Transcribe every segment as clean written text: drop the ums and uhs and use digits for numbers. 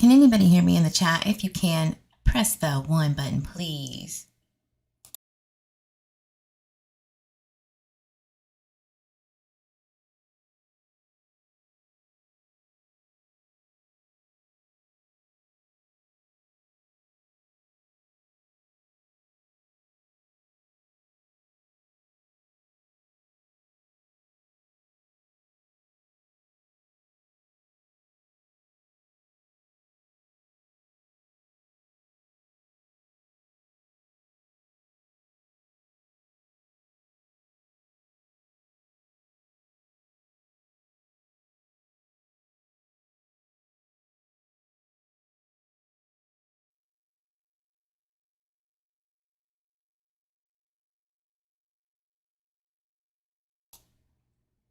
Can anybody hear me in the chat? If you can, press the 1 button, please.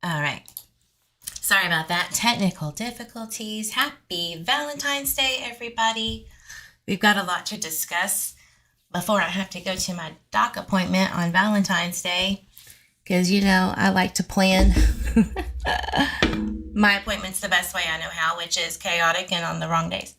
All right. Sorry about that. Technical difficulties. Happy Valentine's Day, everybody. We've got a lot to discuss before I have to go to my doc appointment on Valentine's Day. Because, you know, I like to plan my appointments the best way I know how, which is chaotic and on the wrong days.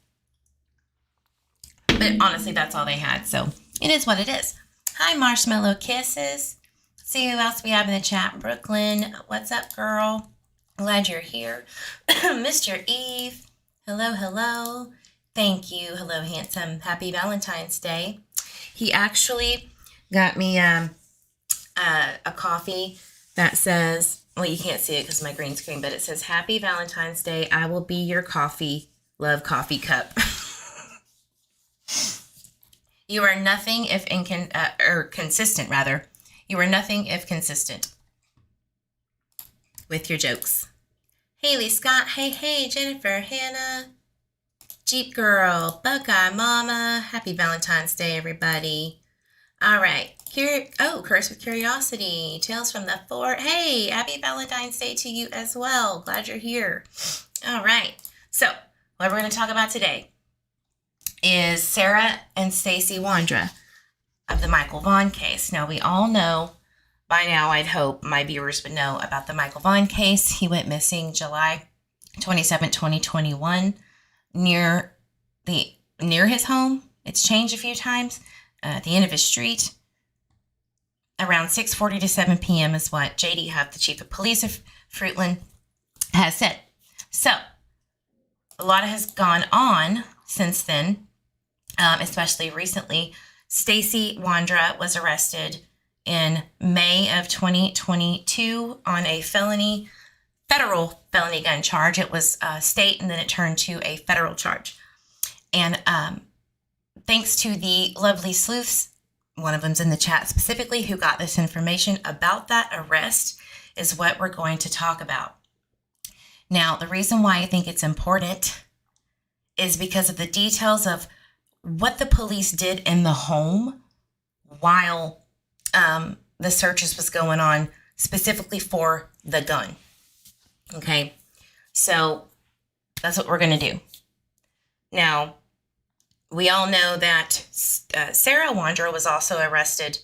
But honestly, that's all they had. So it is what it is. Hi, Marshmallow Kisses. See who else we have in the chat. Brooklyn, what's up, girl? Glad you're here. Mr. Eve, hello, hello. Thank you. Hello, handsome. Happy Valentine's Day. He actually got me a coffee that says, well, you can't see it because of my green screen, but it says, Happy Valentine's Day. I will be your coffee, love coffee cup. You are nothing if consistent, rather. You are nothing if consistent with your jokes. Haley Scott, hey, Jennifer, Hannah, Jeep Girl, Buckeye Mama. Happy Valentine's Day, everybody. All right. Curse with Curiosity, Tales from the Fort. Hey, happy Valentine's Day to you as well. Glad you're here. All right. So what we're going to talk about today is Sarah and Stacey Wandra of the Michael Vaughan case. Now, we all know by now, I'd hope my viewers would know about the Michael Vaughan case. He went missing July 27, 2021, near his home. It's changed a few times. At the end of his street, around 6:40 to 7 p.m. is what JD Huff, the chief of police of Fruitland, has said. So, a lot has gone on since then, especially recently. Stacey Wandra was arrested in May of 2022 on a federal felony gun charge. It was state, and then it turned to a federal charge. And thanks to the lovely sleuths, one of them's in the chat specifically, who got this information about that arrest, is what we're going to talk about. Now, the reason why I think it's important is because of the details of what the police did in the home while the searches was going on, specifically for the gun. Okay, so that's what we're going to do. Now, we all know that Sarah Wandra was also arrested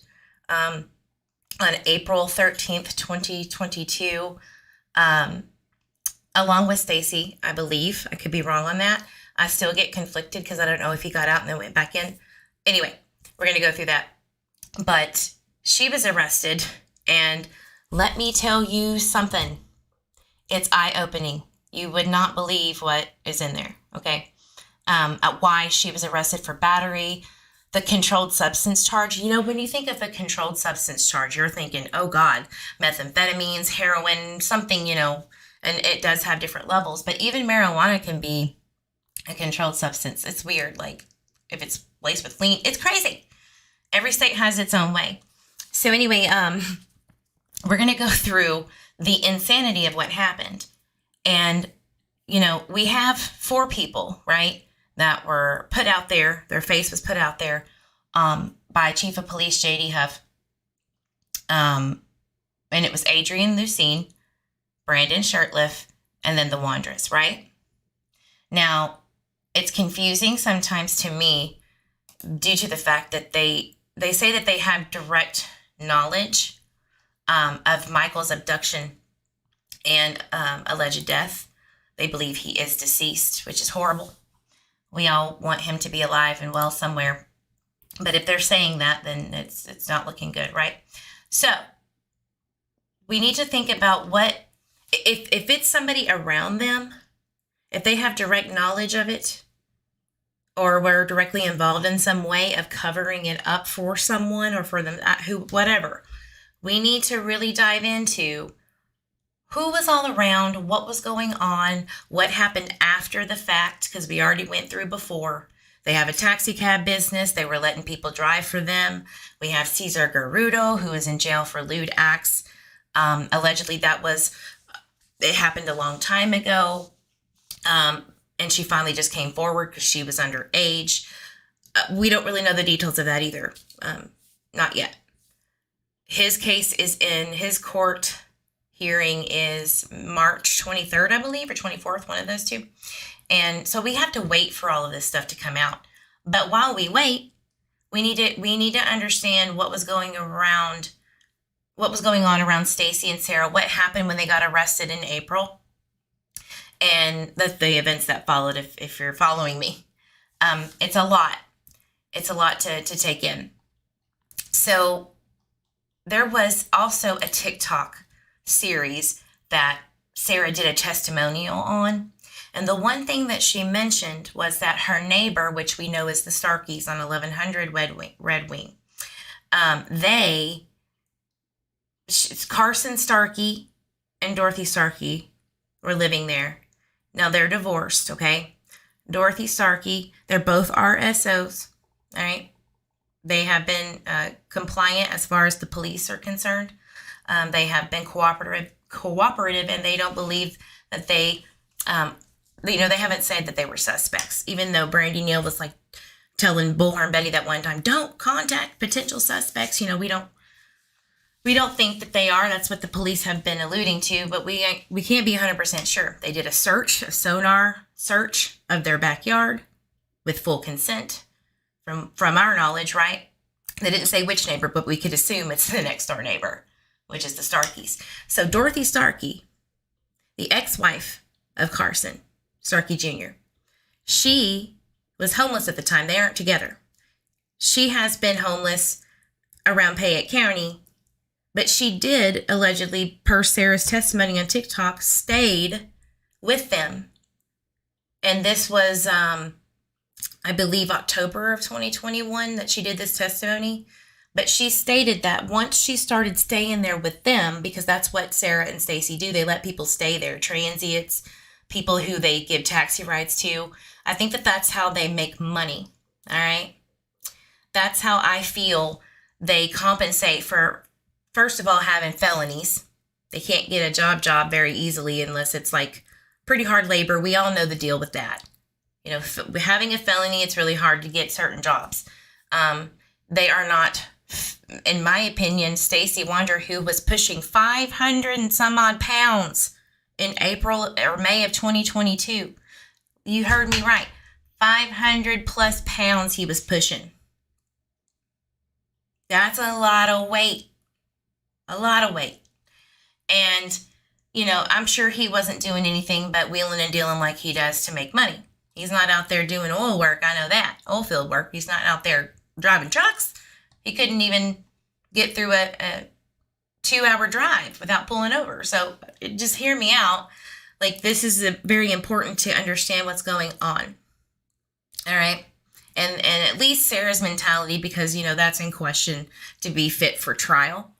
on April 13th, 2022, along with Stacey, I believe. I could be wrong on that. I still get conflicted because I don't know if he got out and then went back in. Anyway, we're going to go through that. But she was arrested, and let me tell you something. It's eye-opening. You would not believe what is in there, okay? Why she was arrested for battery, the controlled substance charge. You know, when you think of the controlled substance charge, you're thinking, oh God, methamphetamines, heroin, something, you know, and it does have different levels. But even marijuana can be a controlled substance. It's weird. Like, if it's laced with lean, it's crazy. Every state has its own way. So anyway, we're going to go through the insanity of what happened. And, you know, we have 4 people, right, that were put out there. Their face was put out there by Chief of Police JD Huff. And it was Adrian Lucene, Brandon Shirtliff, and then the Wandras, right? Now, it's confusing sometimes to me due to the fact that they say that they have direct knowledge of Michael's abduction and alleged death. They believe he is deceased, which is horrible. We all want him to be alive and well somewhere. But if they're saying that, then it's not looking good, right? So we need to think about what, if it's somebody around them, if they have direct knowledge of it, or were directly involved in some way of covering it up for someone or for them, whatever, we need to really dive into who was all around, what was going on, what happened after the fact, because we already went through before. They have a taxi cab business. They were letting people drive for them. We have Cesar Garrudo, who is in jail for lewd acts. Allegedly, it happened a long time ago. And she finally just came forward because she was underage. We don't really know the details of that either. Not yet. His case is in his court hearing is March 23rd, I believe, or 24th, one of those two. And so we have to wait for all of this stuff to come out. But while we wait, we need to understand what was going on around Stacey and Sarah, what happened when they got arrested in April, and the events that followed, if you're following me. It's a lot. It's a lot to take in. So there was also a TikTok series that Sarah did a testimonial on. And the one thing that she mentioned was that her neighbor, which we know is the Starkeys on 1100 Redwing, Carson Starkey and Dorothy Starkey were living there. Now they're divorced, okay? Dorothy Starkey, they're both RSOs, all right? They have been compliant as far as the police are concerned. They have been cooperative, and they don't believe that they haven't said that they were suspects, even though Brandy Neal was like telling Bullhorn Betty that one time, don't contact potential suspects. We don't think that they are. That's what the police have been alluding to, but we can't be 100% sure. They did a sonar search of their backyard with full consent from our knowledge, right? They didn't say which neighbor, but we could assume it's the next door neighbor, which is the Starkeys. So Dorothy Starkey, the ex-wife of Carson Starkey Jr., she was homeless at the time. They aren't together. She has been homeless around Payette County, but she did allegedly, per Sarah's testimony on TikTok, stayed with them. And this was, I believe, October of 2021 that she did this testimony. But she stated that once she started staying there with them, because that's what Sarah and Stacey do, they let people stay there, transients, people who they give taxi rides to. I think that that's how they make money, all right? That's how I feel they compensate for, first of all, having felonies. They can't get a job very easily unless it's like pretty hard labor. We all know the deal with that. Having a felony, it's really hard to get certain jobs. They are not, in my opinion, Stacey Wondra, who was pushing 500 and some odd pounds in April or May of 2022. You heard me right. 500 plus pounds he was pushing. That's a lot of weight. A lot of weight. And, I'm sure he wasn't doing anything but wheeling and dealing like he does to make money. He's not out there doing oil work. I know that. Oil field work. He's not out there driving trucks. He couldn't even get through a 2-hour drive without pulling over. So just hear me out. Like, this is very important to understand what's going on. All right. And at least Sarah's mentality, because, that's in question to be fit for trial.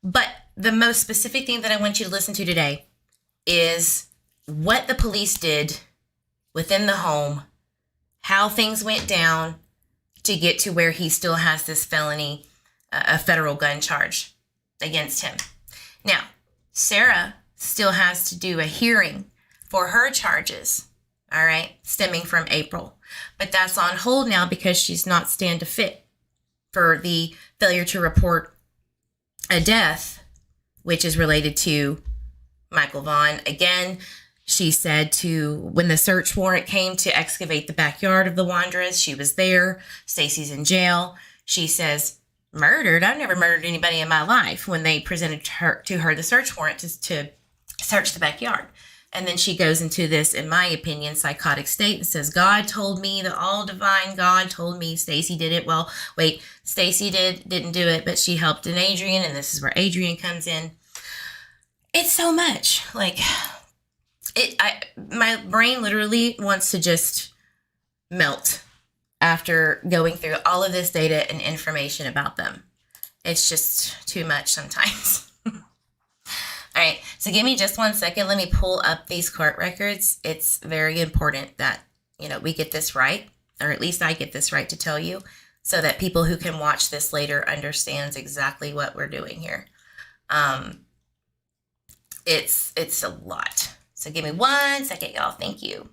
But the most specific thing that I want you to listen to today is what the police did within the home, how things went down to get to where he still has this felony, a federal gun charge against him. Now, Sarah still has to do a hearing for her charges, all right, stemming from April. But that's on hold now because she's not stand to fit for the failure to report a death, which is related to Michael Vaughan. Again, she said when the search warrant came to excavate the backyard of the Wandras, she was there. Stacey's in jail. She says, murdered? I've never murdered anybody in my life, when they presented to her the search warrant to search the backyard. And then she goes into this, in my opinion, psychotic state and says, God told me, the all divine God told me Stacey did it. Well, wait, Stacey didn't do it, but she helped in Adrian, and this is where Adrian comes in. It's so much. Like, my brain literally wants to just melt after going through all of this data and information about them. It's just too much sometimes. All right, so give me just 1 second. Let me pull up these court records. It's very important that, we get this right, or at least I get this right to tell you, so that people who can watch this later understands exactly what we're doing here. It's a lot. So give me 1 second, y'all. Thank you.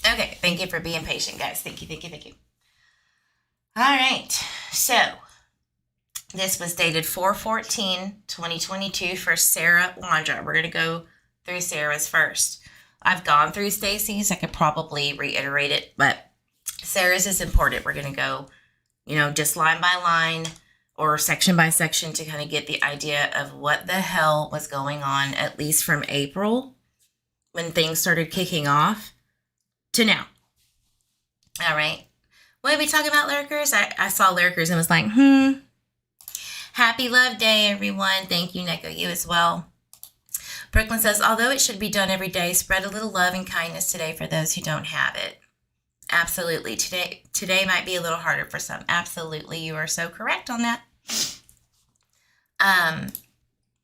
Okay, thank you for being patient, guys. Thank you, thank you, thank you. All right, so this was dated 4/14/2022 for Sarah Wandra. We're going to go through Sarah's first. I've gone through Stacey's. I could probably reiterate it, but Sarah's is important. We're going to go, just line by line or section by section to kind of get the idea of what the hell was going on, at least from April when things started kicking off to now. All right. When we talking about lurkers, I saw lurkers and was like, Happy Love Day, everyone. Thank you, Neko. You as well. Brooklyn says, although it should be done every day, spread a little love and kindness today for those who don't have it. Absolutely. Today might be a little harder for some. Absolutely. You are so correct on that.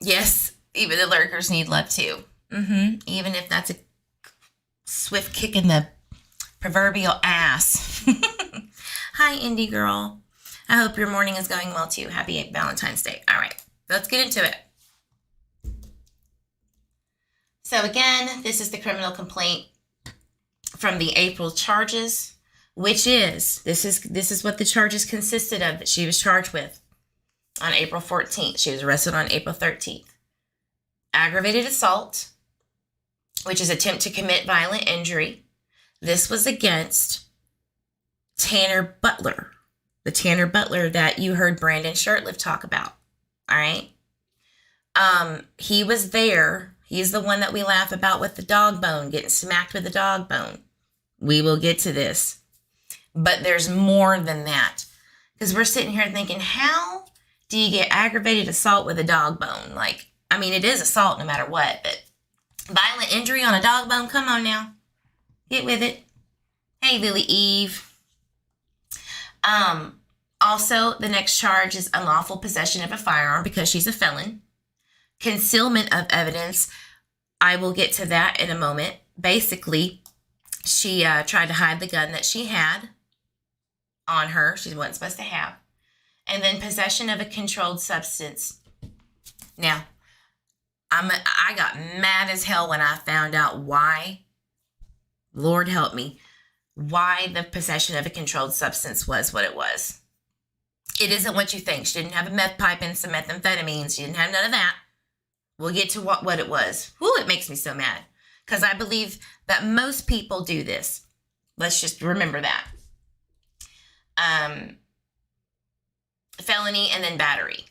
Yes, even the lurkers need love too. Even if that's a swift kick in the proverbial ass. Hi, indie girl. I hope your morning is going well too. Happy Valentine's Day. All right, let's get into it. So again, this is the criminal complaint from the April charges, which is, this is what the charges consisted of that she was charged with on April 14th. She was arrested on April 13th. Aggravated assault, which is attempt to commit violent injury. This was against Tanner Butler, the Tanner Butler that you heard Brandon Shirtliff talk about. All right. He was there. He's the one that we laugh about with the dog bone, getting smacked with the dog bone. We will get to this. But there's more than that. Because we're sitting here thinking, how do you get aggravated assault with a dog bone? It is assault no matter what, but violent injury on a dog bone? Come on now. Get with it. Hey, Lily Eve. Also, the next charge is unlawful possession of a firearm because she's a felon. Concealment of evidence. I will get to that in a moment. Basically, she tried to hide the gun that she had on her. She wasn't supposed to have. And then possession of a controlled substance. Now, I got mad as hell when I found out why. Lord help me. Why the possession of a controlled substance was what it was. It isn't what you think. She didn't have a meth pipe and some methamphetamines. She didn't have none of that. We'll get to what it was. Whew, it makes me so mad. Because I believe that most people do this. Let's just remember that. Felony and then battery.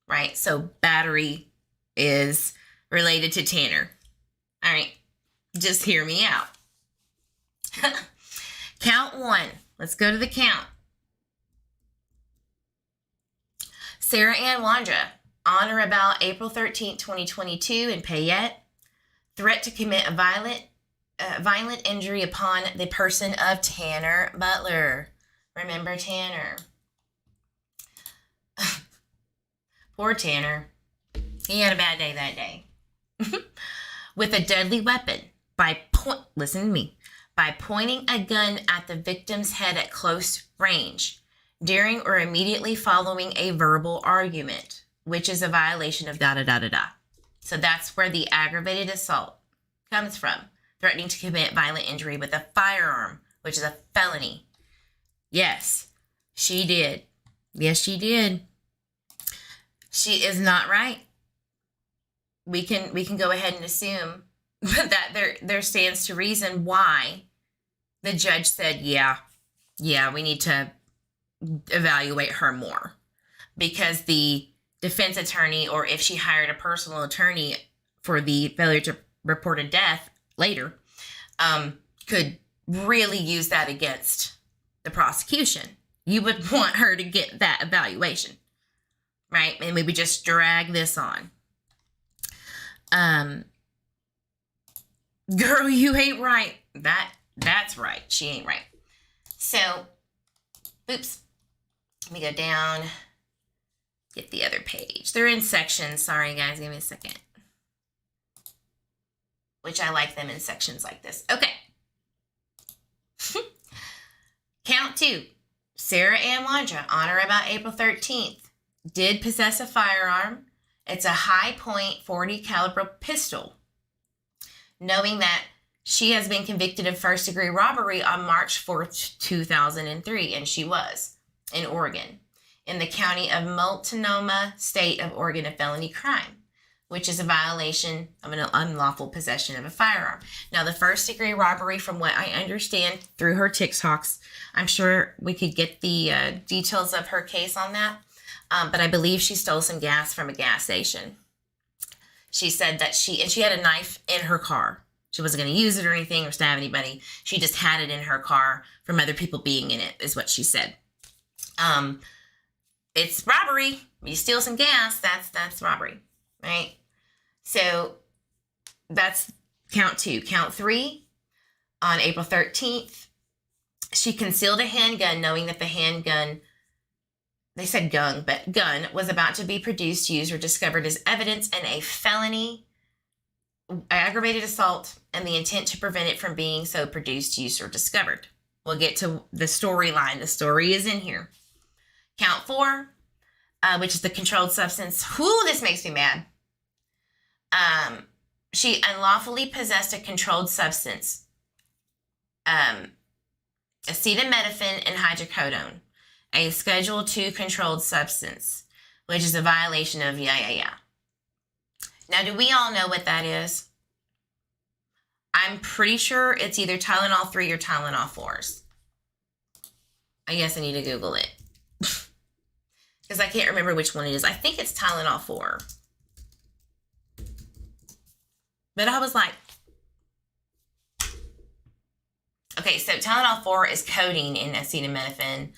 Right? So battery is related to Tanner. All right. Just hear me out. Count 1. Let's go to the count. Sarah Ann Wandra, on or about April 13, 2022 in Payette, threat to commit a violent injury upon the person of Tanner Butler. Remember Tanner. Poor Tanner. He had a bad day that day. With a deadly weapon listen to me, by pointing a gun at the victim's head at close range during or immediately following a verbal argument, which is a violation of da-da-da-da-da. So that's where the aggravated assault comes from. Threatening to commit violent injury with a firearm, which is a felony. Yes, she did. Yes, she did. She is not right. We can go ahead and assume that there stands to reason why the judge said, yeah, we need to evaluate her more. Because the defense attorney, or if she hired a personal attorney for the failure to report a death later, could really use that against the prosecution. You would want her to get that evaluation, right? And we would just drag this on. Girl, you ain't right. That's right. She ain't right. So, oops. Let me go down. Get the other page. They're in sections. Sorry, guys. Give me a second. Which I like them in sections like this. Okay. Count 2. Sarah Ann Wandra, on or about April 13th, did possess a firearm. It's a high point .40 caliber pistol. Knowing that she has been convicted of first-degree robbery on March 4th, 2003, and she was in Oregon, in the county of Multnomah, state of Oregon, a felony crime, which is a violation of an unlawful possession of a firearm. Now, the first-degree robbery, from what I understand through her TikToks, I'm sure we could get the details of her case on that, but I believe she stole some gas from a gas station. She said that she had a knife in her car. She wasn't going to use it or anything or stab anybody. She just had it in her car from other people being in it, is what she said. It's robbery. You steal some gas, that's robbery, right? So that's count 2. Count 3, on April 13th, she concealed a handgun knowing that the handgun, they said gun, but gun was about to be produced, used, or discovered as evidence in a felony, aggravated assault, and the intent to prevent it from being so produced, used, or discovered. We'll get to the storyline. The story is in here. Count 4, which is the controlled substance. Whoo, this makes me mad. She unlawfully possessed a controlled substance, acetaminophen and hydrocodone, a Schedule II controlled substance, which is a violation of yeah. Now, do we all know what that is? I'm pretty sure it's either Tylenol 3 or Tylenol 4s. I guess I need to Google it. Because I can't remember which one it is. I think it's Tylenol 4. But I was like, okay, so Tylenol 4 is codeine in acetaminophen.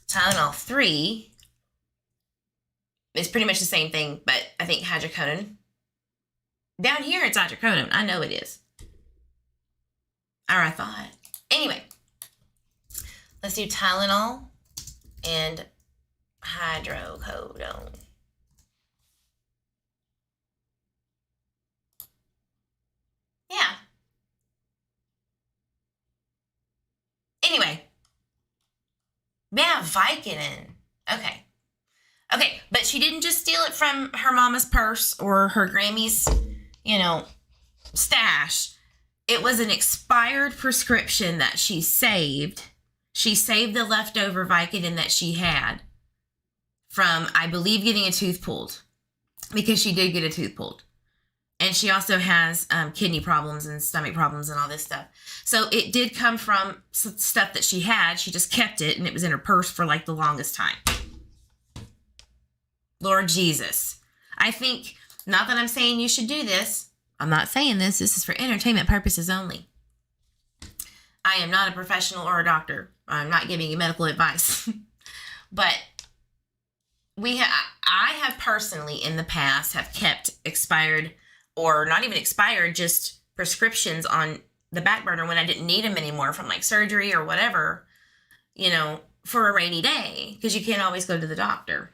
Tylenol 3 is pretty much the same thing, but I think hydrocodone. Down here, it's hydrocodone. I know it is. Or I thought. Anyway, let's do Tylenol and hydrocodone. Yeah. Anyway. Yeah, Vicodin. Okay. Okay, but she didn't just steal it from her mama's purse or her Grammy's, stash. It was an expired prescription that she saved. She saved the leftover Vicodin that she had from, I believe, getting a tooth pulled, because she did get a tooth pulled. And she also has kidney problems and stomach problems and all this stuff. So it did come from stuff that she had. She just kept it, and it was in her purse for like the longest time. Lord Jesus. I think, not that I'm saying you should do this. I'm not saying this. This is for entertainment purposes only. I am not a professional or a doctor. I'm not giving you medical advice. But I have personally in the past have kept expired, or not even expired, just prescriptions on the back burner when I didn't need them anymore from like surgery or whatever, for a rainy day, because you can't always go to the doctor.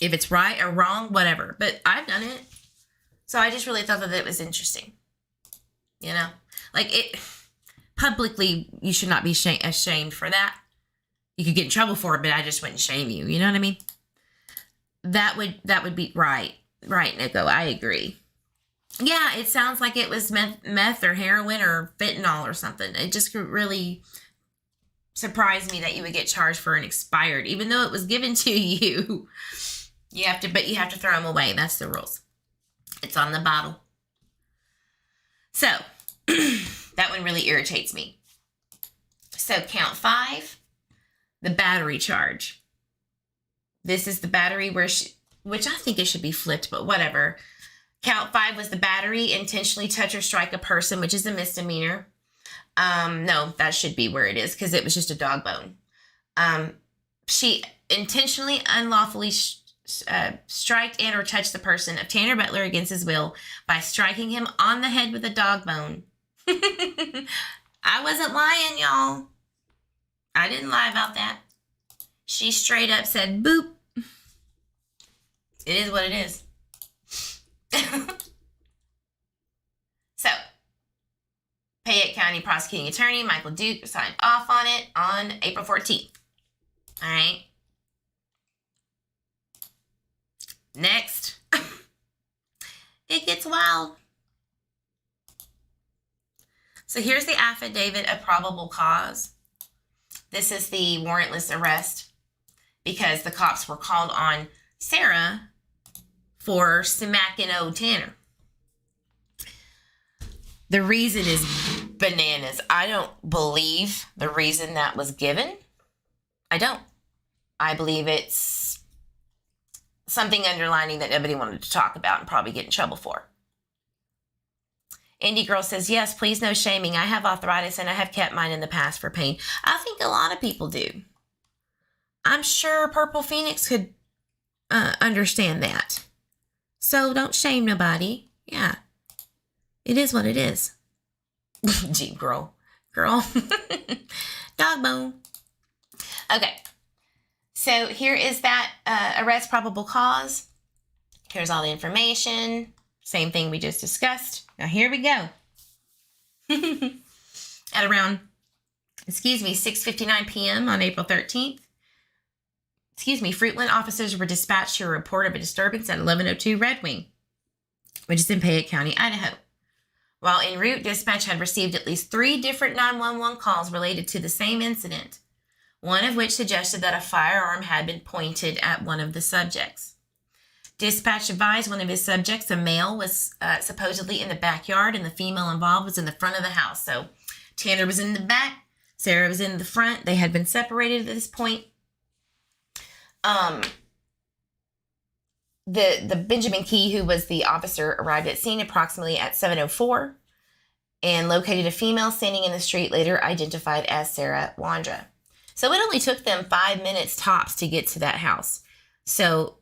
If it's right or wrong, whatever. But I've done it. So I just really thought that it was interesting. Like it publicly, you should not be ashamed for that. You could get in trouble for it, but I just wouldn't shame you. You know what I mean? That would be right. Right, Nico. I agree. Yeah, it sounds like it was meth or heroin or fentanyl or something. It just really surprised me that you would get charged for an expired, even though it was given to you. You have to throw them away. That's the rules. It's on the bottle. So, that one really irritates me. So, count 5, the battery charge. This is the battery which I think it should be flipped, but whatever. Count 5 was the battery, intentionally touch or strike a person, which is a misdemeanor. No, that should be where it is, because it was just a dog bone. She intentionally, unlawfully strike and or touch the person of Tanner Butler against his will by striking him on the head with a dog bone. I wasn't lying, y'all. I didn't lie about that. She straight up said, boop. It is what it is. So, Fayette County Prosecuting Attorney Michael Duke signed off on it on April 14th. All right. Next. It gets wild. So here's the affidavit of probable cause. This is the warrantless arrest because the cops were called on Sarah for smacking old Tanner. The reason is bananas. I don't believe the reason that was given. I don't. I believe it's something underlining that nobody wanted to talk about and probably get in trouble for. Indie Girl says, yes, please no shaming. I have arthritis and I have kept mine in the past for pain. I think a lot of people do. I'm sure Purple Phoenix could understand that. So don't shame nobody. Yeah. It is what it is. Jeep girl. Girl. Dog bone. Okay. So here is that arrest probable cause. Here's all the information. Same thing we just discussed. Now here we go. At around, 6:59 p.m. on April 13th. Fruitland officers were dispatched to a report of a disturbance at 1102 Redwing, which is in Fayette County, Idaho. While en route, dispatch had received at least 3 different 911 calls related to the same incident, one of which suggested that a firearm had been pointed at one of the subjects. Dispatch advised one of his subjects, a male, was supposedly in the backyard and the female involved was in the front of the house. So Tanner was in the back, Sarah was in the front. They had been separated at this point. The Benjamin Key, who was the officer, arrived at scene approximately at 7:04 and located a female standing in the street, later identified as Sarah Wandra. So it only took them 5 minutes tops to get to that house. So,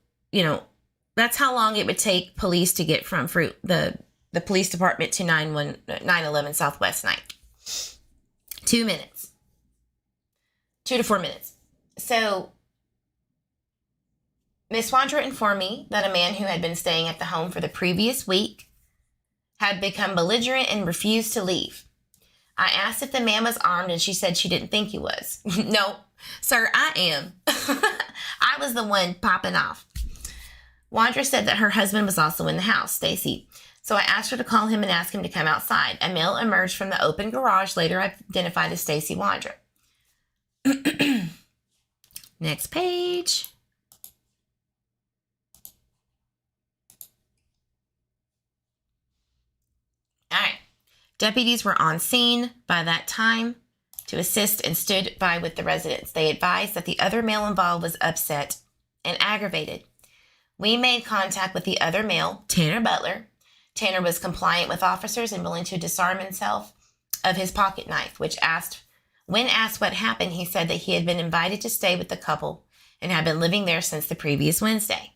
that's how long it would take police to get from the police department to 911 Southwest 9th. 2 minutes. 2 to 4 minutes. So Miss Wandra informed me that a man who had been staying at the home for the previous week had become belligerent and refused to leave. I asked if the man was armed, and she said she didn't think he was. No, sir, I am. I was the one popping off. Wandra said that her husband was also in the house, Stacey. So I asked her to call him and ask him to come outside. A male emerged from the open garage, later identified as Stacey Wandra. Next page. All right. Deputies were on scene by that time to assist and stood by with the residents. They advised that the other male involved was upset and aggravated. We made contact with the other male, Tanner Butler. Tanner was compliant with officers and willing to disarm himself of his pocket knife, when asked what happened, he said that he had been invited to stay with the couple and had been living there since the previous Wednesday.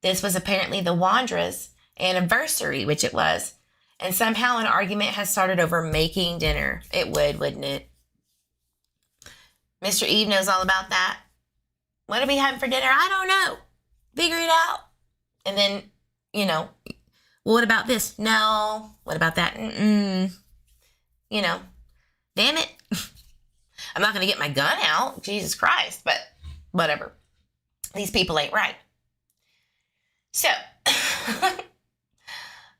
This was apparently the Wandra's anniversary, which it was, and somehow an argument has started over making dinner. It would, wouldn't it? Mr. Eve knows all about that. What are we having for dinner? I don't know. Figure it out. And then, well, what about this? No. What about that? Damn it. I'm not going to get my gun out. Jesus Christ. But whatever. These people ain't right. So,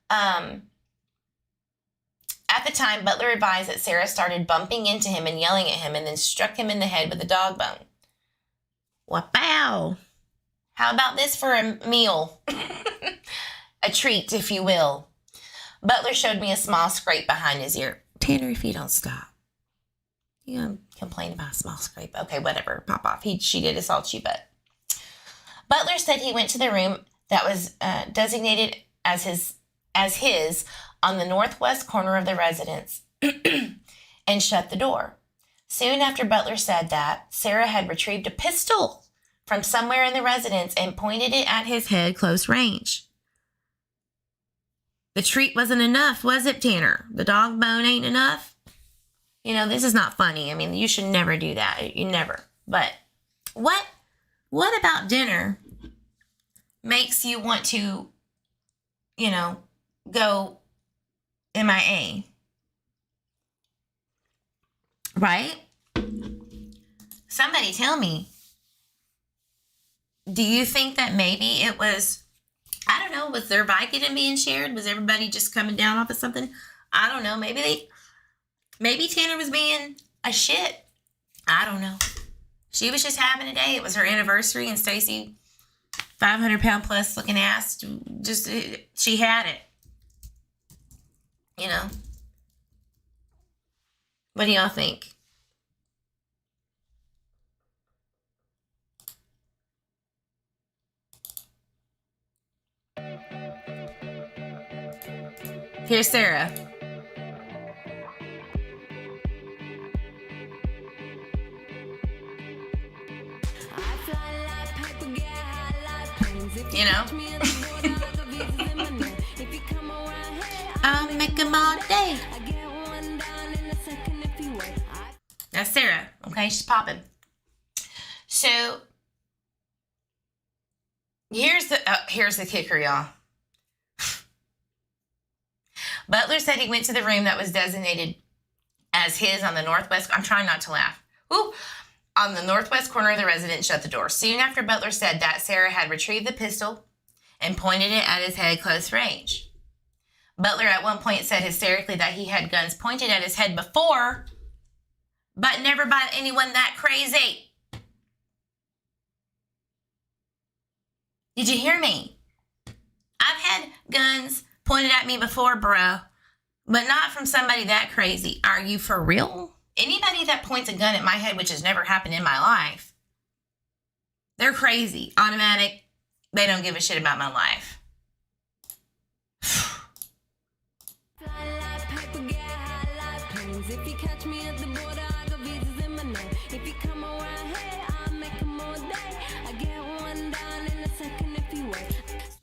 at the time, Butler advised that Sarah started bumping into him and yelling at him and then struck him in the head with a dog bone. Wow. How about this for a meal? A treat, if you will. Butler showed me a small scrape behind his ear. Tanner, if you don't stop. You're going to complain about a small scrape. Okay, whatever. Pop off. She did assault you, but. Butler said he went to the room that was designated as his on the northwest corner of the residence and shut the door. Soon after Butler said that, Sarah had retrieved a pistol from somewhere in the residence and pointed it at his head close range. The treat wasn't enough, was it, Tanner? The dog bone ain't enough? This is not funny. I mean, you should never do that. You never. But what about dinner makes you want to, go MIA? Right? Somebody tell me. Do you think that maybe it was, I don't know, was there Vicodin being shared? Was everybody just coming down off of something? I don't know. Maybe Tanner was being a shit. I don't know. She was just having a day. It was her anniversary, and Stacey, 500-pound plus looking ass, she had it. What do y'all think? Here's Sarah. I'll make them all day. That's Sarah. Okay, she's popping. So here's the kicker, y'all. Butler said he went to the room that was designated as his on the northwest. I'm trying not to laugh. Ooh. On the northwest corner of the residence, shut the door. Soon after Butler said that, Sarah had retrieved the pistol and pointed it at his head close range. Butler at one point said hysterically that he had guns pointed at his head before, but never by anyone that crazy. Did you hear me? I've had guns pointed at me before, bro, but not from somebody that crazy. Are you for real? Anybody that points a gun at my head, which has never happened in my life, they're crazy. Automatic. They don't give a shit about my life.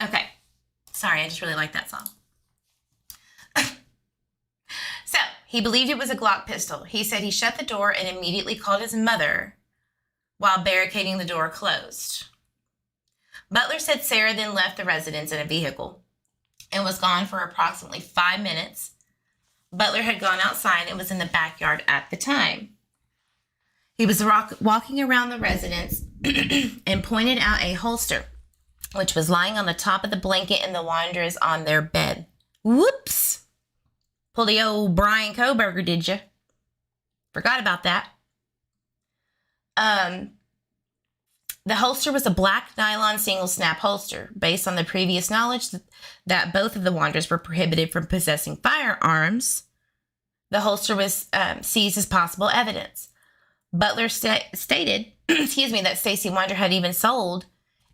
Okay. Sorry, I just really like that song. So, He believed it was a Glock pistol. He said he shut the door and immediately called his mother while barricading the door closed. Butler said Sarah then left the residence in a vehicle and was gone for approximately 5 minutes. Butler had gone outside and was in the backyard at the time. He was walking around the residence and pointed out a holster, which was lying on the top of the blanket and the Wandras on their bed. Whoops! Pull the old Brian Koberger, did you? Forgot about that. The holster was a black nylon single snap holster. Based on the previous knowledge that both of the Wandras were prohibited from possessing firearms, the holster was seized as possible evidence. Butler stated, that Stacey Wondra had even sold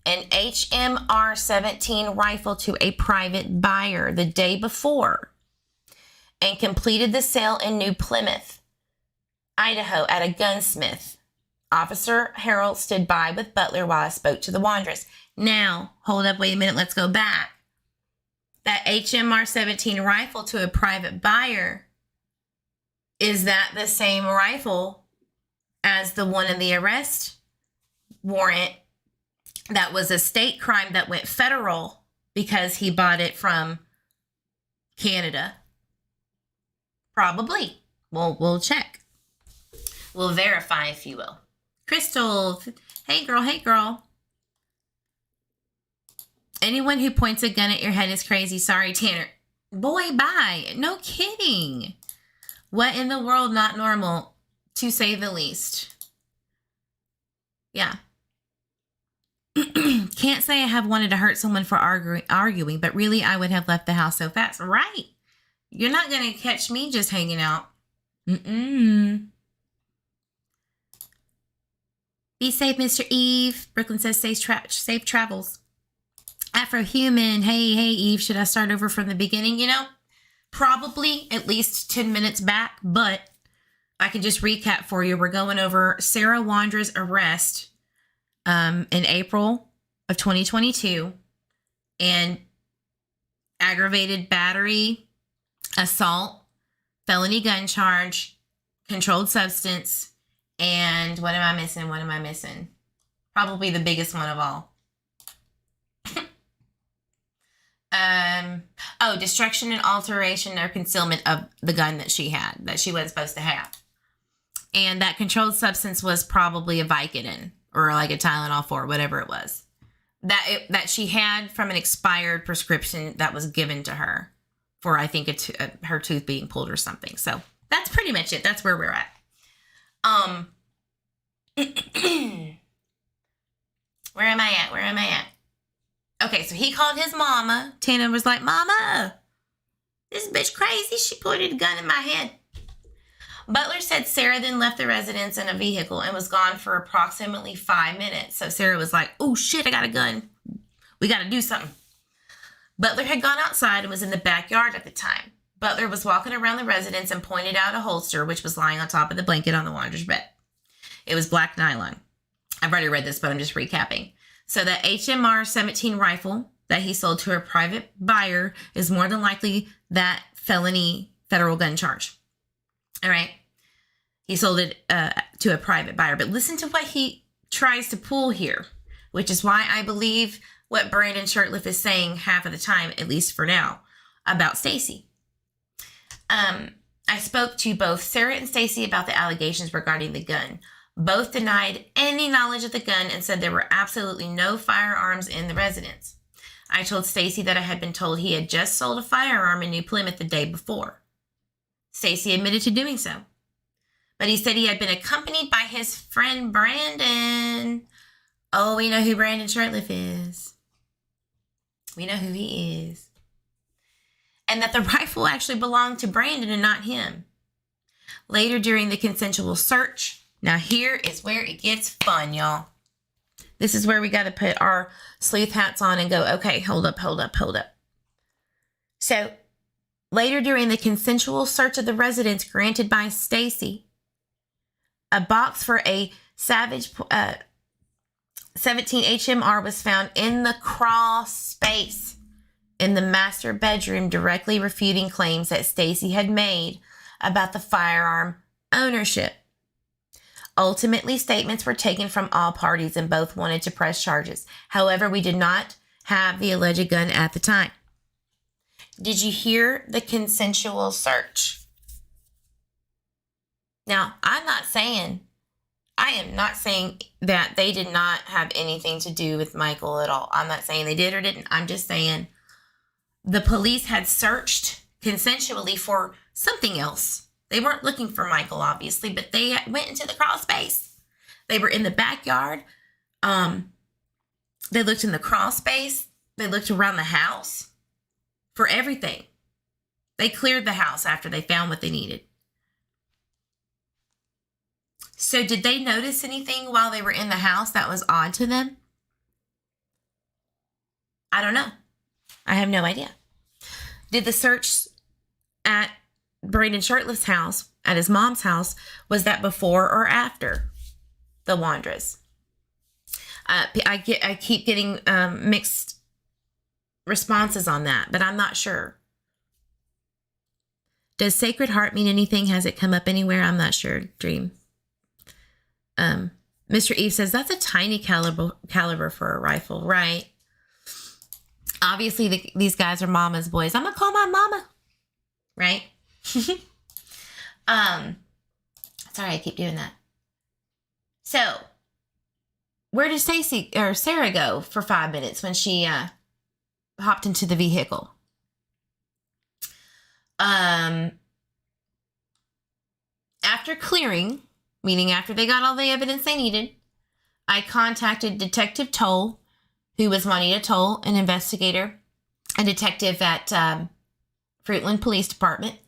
an HMR-17 rifle to a private buyer the day before and completed the sale in New Plymouth, Idaho at a gunsmith. Officer Harold stood by with Butler while I spoke to the Wandras. Now, hold up, wait a minute, let's go back. That HMR-17 rifle to a private buyer, is that the same rifle as the one in the arrest warrant that was a state crime that went federal because he bought it from Canada? Probably. We'll check. We'll verify, if you will. Crystal, hey girl. Anyone who points a gun at your head is crazy. Sorry, Tanner. Boy, bye. No kidding. What in the world? Not normal, to say the least. Yeah. Can't say I have wanted to hurt someone for arguing, but really I would have left the house so fast. Right. You're not going to catch me just hanging out. Be safe, Mr. Eve. Brooklyn says safe travels. Afrohuman. Hey, Eve. Should I start over from the beginning? Probably at least 10 minutes back, but I can just recap for you. We're going over Sarah Wandra's arrest in April of 2022 and aggravated battery, assault, felony gun charge, controlled substance, and what am I missing? Probably the biggest one of all. Destruction and alteration or concealment of the gun that she had, that she wasn't supposed to have. And that controlled substance was probably a Vicodin or like a Tylenol 4, whatever it was. That she had from an expired prescription that was given to her for, I think, her tooth being pulled or something. So that's pretty much it. That's where we're at. Where am I at? Okay, so he called his mama. Tina was like, Mama, this bitch crazy. She pointed a gun in my head. Butler said Sarah then left the residence in a vehicle and was gone for approximately 5 minutes. So Sarah was like, oh shit, I got a gun. We got to do something. Butler had gone outside and was in the backyard at the time. Butler was walking around the residence and pointed out a holster which was lying on top of the blanket on the Wandra's bed. It was black nylon. I've already read this, but I'm just recapping. So the HMR-17 rifle that he sold to a private buyer is more than likely that felony federal gun charge. All right. He sold it to a private buyer. But listen to what he tries to pull here, which is why I believe what Brandon Shirtliff is saying half of the time, at least for now, about Stacey. I spoke to both Sarah and Stacey about the allegations regarding the gun. Both denied any knowledge of the gun and said there were absolutely no firearms in the residence. I told Stacey that I had been told he had just sold a firearm in New Plymouth the day before. Stacey admitted to doing so, but he said he had been accompanied by his friend Brandon. Oh, we know who Brandon Shirtliff is. We know who he is. And that the rifle actually belonged to Brandon and not him. Later during the consensual search, now here is where it gets fun, y'all. This is where we got to put our sleuth hats on and go, okay, hold up. So later during the consensual search of the residence granted by Stacey, a box for a Savage 17 HMR was found in the crawl space in the master bedroom, directly refuting claims that Stacey had made about the firearm ownership. Ultimately, statements were taken from all parties and both wanted to press charges. However, we did not have the alleged gun at the time. Did you hear the consensual search? Now, I am not saying that they did not have anything to do with Michael at all. I'm not saying they did or didn't. I'm just saying the police had searched consensually for something else. They weren't looking for Michael, obviously, but they went into the crawl space. They were in the backyard. They looked in the crawl space. They looked around the house for everything. They cleared the house after they found what they needed. So did they notice anything while they were in the house that was odd to them? I don't know. I have no idea. Did the search at Braden Shirtliff's house, at his mom's house, was that before or after the Wandras? I keep getting mixed responses on that, but I'm not sure. Does Sacred Heart mean anything? Has it come up anywhere? I'm not sure. Dream. Mr. Eve says that's a tiny caliber for a rifle, right? Obviously, these guys are mama's boys. I'm gonna call my mama, right? Sorry, I keep doing that. So, where did Stacey or Sarah go for 5 minutes when she hopped into the vehicle? After clearing, meaning after they got all the evidence they needed, I contacted Detective Toll, who was Juanita Toll, an investigator, a detective at Fruitland Police Department,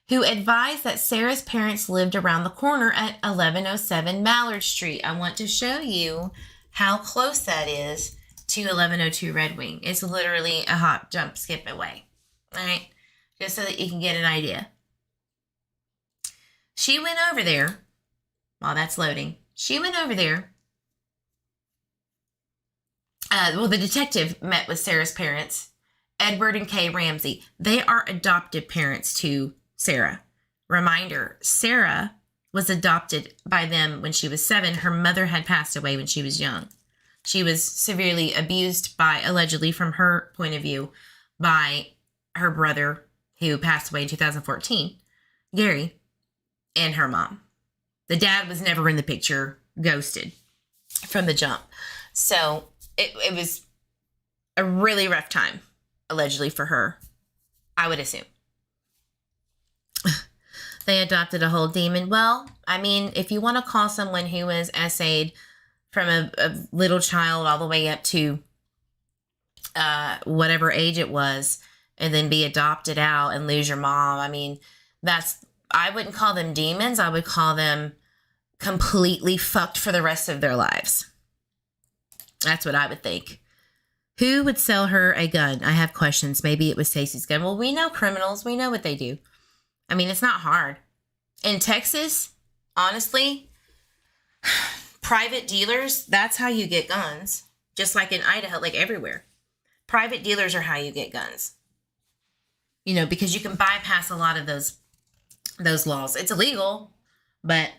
who advised that Sarah's parents lived around the corner at 1107 Mallard Street. I want to show you how close that is to 1102 Red Wing. It's literally a hop, jump, skip away. All right? Just so that you can get an idea. She went over there. While that's loading, she went over there. The detective met with Sarah's parents, Edward and Kay Ramsey. They are adoptive parents to Sarah. Reminder, Sarah was adopted by them when she was 7. Her mother had passed away when she was young. She was severely abused allegedly from her point of view, by her brother who passed away in 2014, Gary, and her mom. The dad was never in the picture, ghosted from the jump. So it was a really rough time, allegedly, for her, I would assume. They adopted a whole demon. Well, I mean, if you want to call someone who was essayed from a little child all the way up to whatever age it was, and then be adopted out and lose your mom, I mean, I wouldn't call them demons. I would call them completely fucked for the rest of their lives. That's what I would think. Who would sell her a gun? I have questions. Maybe it was Stacey's gun. Well, we know criminals. We know what they do. I mean, it's not hard. In Texas, honestly, private dealers, that's how you get guns. Just like in Idaho, like everywhere. Private dealers are how you get guns. You know, because you can bypass a lot of those laws. It's illegal, but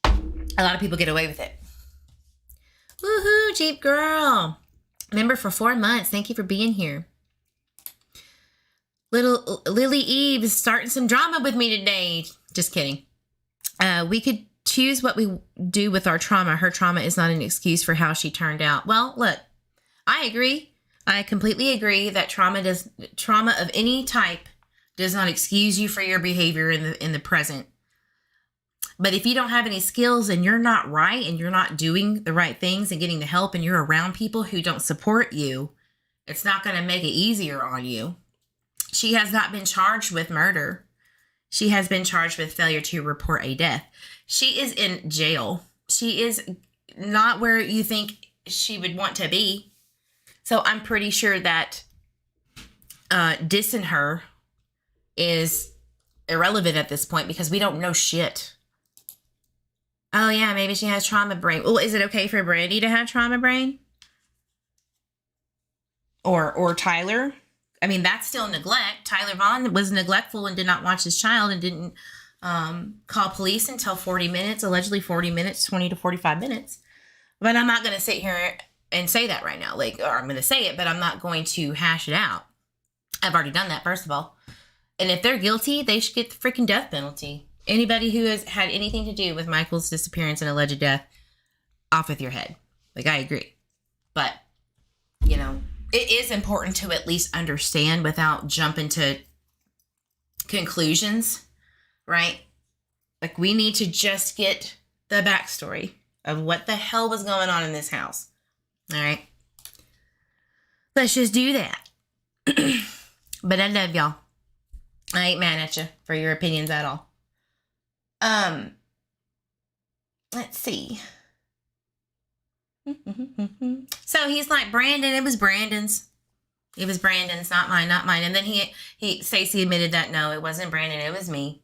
a lot of people get away with it. Woohoo, Jeep Girl. Member for 4 months. Thank you for being here. Little Lily Eve is starting some drama with me today. Just kidding. We could choose what we do with our trauma. Her trauma is not an excuse for how she turned out. Well, look, I agree. I completely agree that trauma of any type does not excuse you for your behavior in the present. But if you don't have any skills and you're not right and you're not doing the right things and getting the help and you're around people who don't support you, it's not going to make it easier on you. She has not been charged with murder. She has been charged with failure to report a death. She is in jail. She is not where you think she would want to be. So I'm pretty sure that dissing her is irrelevant at this point because we don't know shit. Oh, yeah, maybe she has trauma brain. Well, is it okay for Brandy to have trauma brain? Or Tyler? I mean, that's still neglect. Tyler Vaughan was neglectful and did not watch his child and didn't call police until 40 minutes, allegedly 40 minutes, 20 to 45 minutes. But I'm not going to sit here and say that right now. Like, or I'm going to say it, but I'm not going to hash it out. I've already done that, first of all. And if they're guilty, they should get the freaking death penalty. Anybody who has had anything to do with Michael's disappearance and alleged death, off with your head. Like, I agree. But, you know, it is important to at least understand without jumping to conclusions, right? Like, we need to just get the backstory of what the hell was going on in this house. All right? Let's just do that. But I love y'all. I ain't mad at you for your opinions at all. Let's see. So he's like, Brandon, it was Brandon's. It was Brandon's, not mine, not mine. And then Stacey admitted that, no, it wasn't Brandon, it was me.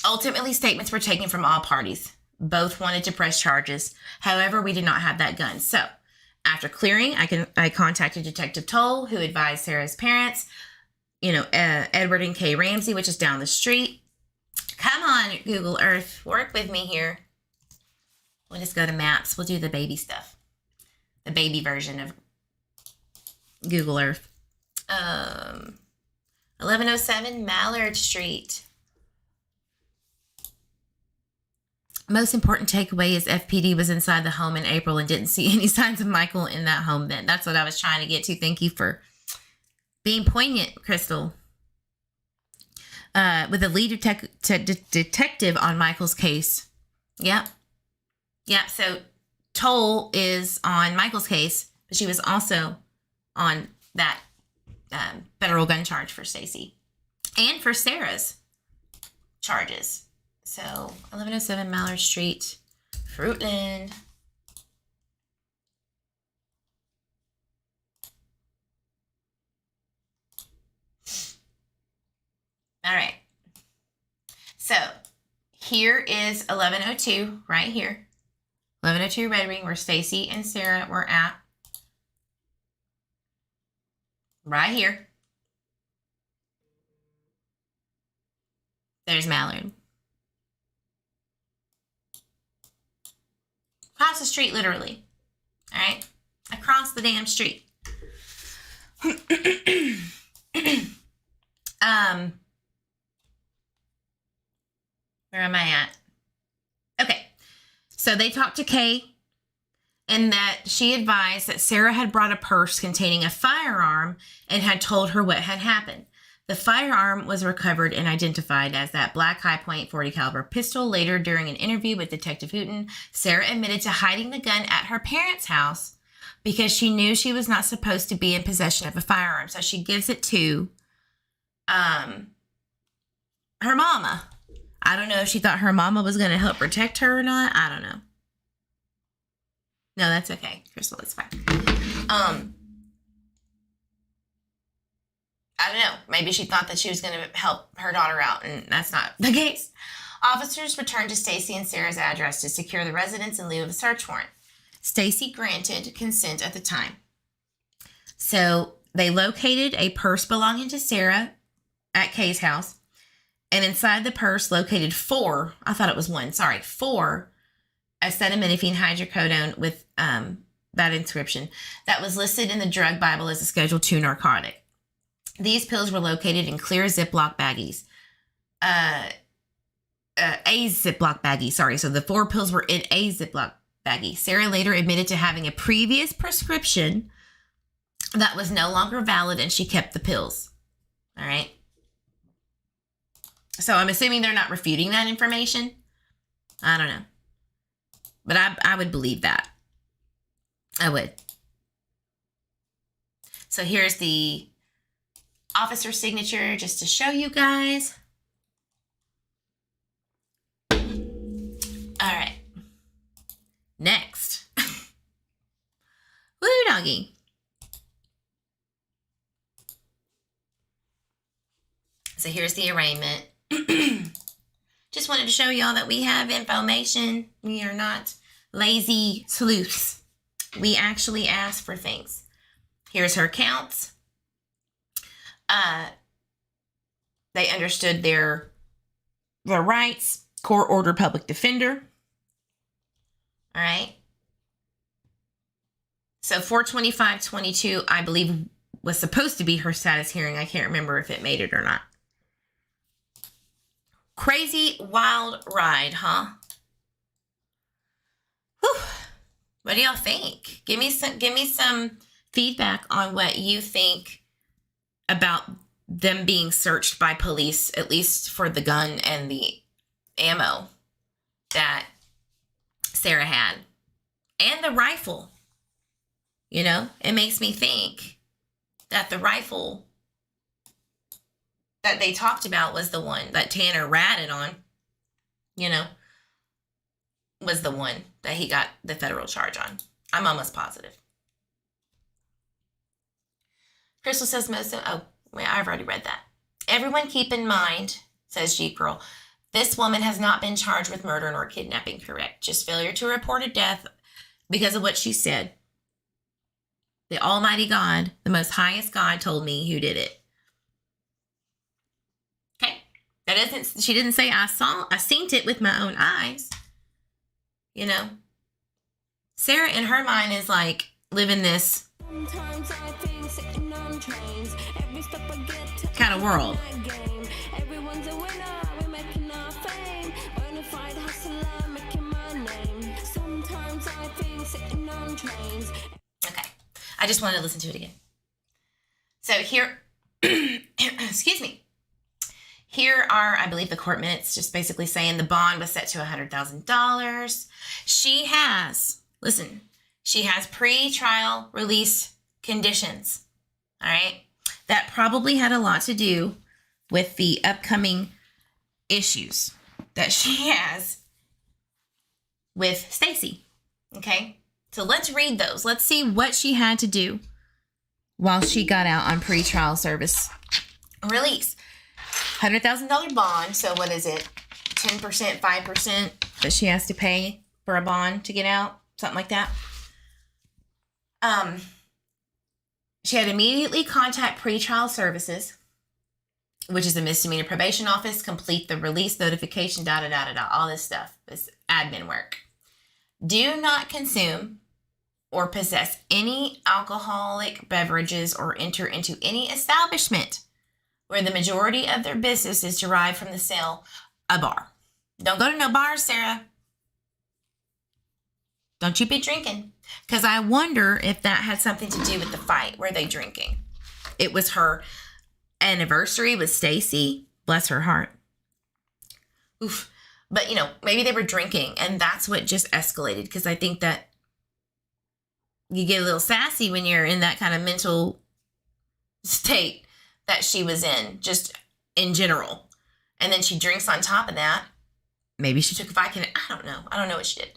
Ultimately, statements were taken from all parties. Both wanted to press charges. However, we did not have that gun. So after clearing, I contacted Detective Toll, who advised Sarah's parents, Edward and Kay Ramsey, which is down the street. Come on, Google Earth. Work with me here. We'll just go to maps. We'll do the baby stuff. The baby version of Google Earth. 1107 Mallard Street. Most important takeaway is FPD was inside the home in April and didn't see any signs of Michael in that home then. That's what I was trying to get to. Thank you for being poignant, Crystal. With the lead detective on Michael's case. Yep. So Toll is on Michael's case, but she was also on that federal gun charge for Stacey and for Sarah's charges. So 1107 Mallard Street, Fruitland. All right. So here is 1102 right here. 1102 Red Wing, where Stacey and Sarah were at. Right here. There's Mallard. Across the street, literally. All right? Across the damn street. Where am I at? Okay. So they talked to Kay, and that she advised that Sarah had brought a purse containing a firearm and had told her what had happened. The firearm was recovered and identified as that black high-point .40 caliber pistol. Later, during an interview with Detective Hooten, Sarah admitted to hiding the gun at her parents' house because she knew she was not supposed to be in possession of a firearm. So she gives it to her mama. I don't know if she thought her mama was going to help protect her or not. I don't know. No, that's okay, Crystal. It's fine. I don't know. Maybe she thought that she was going to help her daughter out, and that's not the case. Officers returned to Stacey and Sarah's address to secure the residence in lieu of a search warrant. Stacey granted consent at the time. So they located a purse belonging to Sarah at Kay's house, and inside the purse located four acetaminophen hydrocodone with that inscription that was listed in the drug Bible as a Schedule II narcotic. These pills were located in clear Ziploc baggies. A Ziploc baggie, sorry. So the 4 pills were in a Ziploc baggie. Sarah later admitted to having a previous prescription that was no longer valid, and she kept the pills. All right. So I'm assuming they're not refuting that information. I don't know. But I would believe that. I would. So here's the officer signature just to show you guys. All right. Next. Woo doggy. So here's the arraignment. Just wanted to show y'all that we have information. We are not lazy sleuths. We actually ask for things. Here's her counts. They understood their rights. Court order public defender. All right. So 4/25/22, I believe, was supposed to be her status hearing. I can't remember if it made it or not. Crazy wild ride, huh? Whew. What do y'all think? Give me some feedback on what you think about them being searched by police, at least for the gun and the ammo that Sarah had. And the rifle. You know, it makes me think that the rifle that they talked about was the one that Tanner ratted on, you know, was the one that he got the federal charge on. I'm almost positive. Crystal says I've already read that. Everyone keep in mind, says Jeep Girl, this woman has not been charged with murder nor kidnapping, correct? Just failure to report a death because of what she said. The Almighty God, the most highest God, told me who did it. Okay. She didn't say I seen it with my own eyes. You know? Sarah in her mind is like living this kind of world. Okay. I just wanted to listen to it again. So here, excuse me. Here are, I believe, the court minutes just basically saying the bond was set to $100,000. She has pre-trial release conditions, all right? That probably had a lot to do with the upcoming issues that she has with Stacey, okay? So let's read those. Let's see what she had to do while she got out on pre-trial service release. $100,000 bond. So what is it? 10%, 5% that she has to pay for a bond to get out? Something like that. She had immediately contact pre-trial services, which is a misdemeanor probation office, complete the release notification, all this stuff. This admin work. Do not consume or possess any alcoholic beverages or enter into any establishment where the majority of their business is derived from the sale of a bar. Don't go to no bars, Sarah. Don't you be drinking. Because I wonder if that had something to do with the fight. Were they drinking? It was her anniversary with Stacey. Bless her heart. Oof. But, you know, maybe they were drinking and that's what just escalated. Because I think that you get a little sassy when you're in that kind of mental state that she was in, just in general. And then she drinks on top of that. Maybe she took a Vicodin. I don't know. I don't know what she did.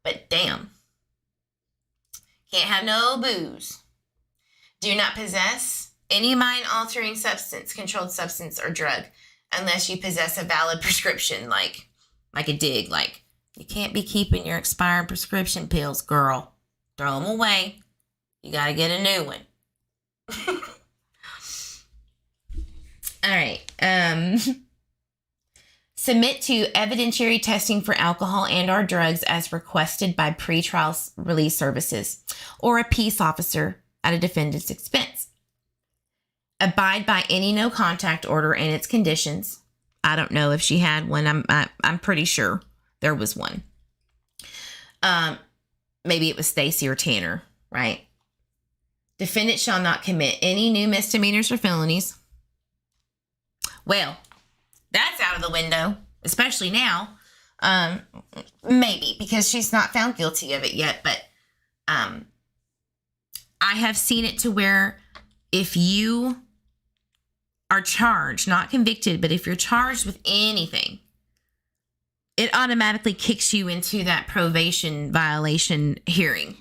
But damn. Can't have no booze. Do not possess any mind-altering substance, controlled substance, or drug unless you possess a valid prescription, like a dig. Like, you can't be keeping your expired prescription pills, girl. Throw them away. You got to get a new one. All right. Submit to evidentiary testing for alcohol and or drugs as requested by pretrial release services or a peace officer at a defendant's expense. Abide by any no contact order and its conditions. I don't know if she had one. I'm pretty sure there was one. Maybe it was Stacey or Tanner, right? Defendant shall not commit any new misdemeanors or felonies. Well, that's out of the window, especially now. Maybe because she's not found guilty of it yet, but I have seen it to where if you are charged, not convicted, but if you're charged with anything, it automatically kicks you into that probation violation hearing.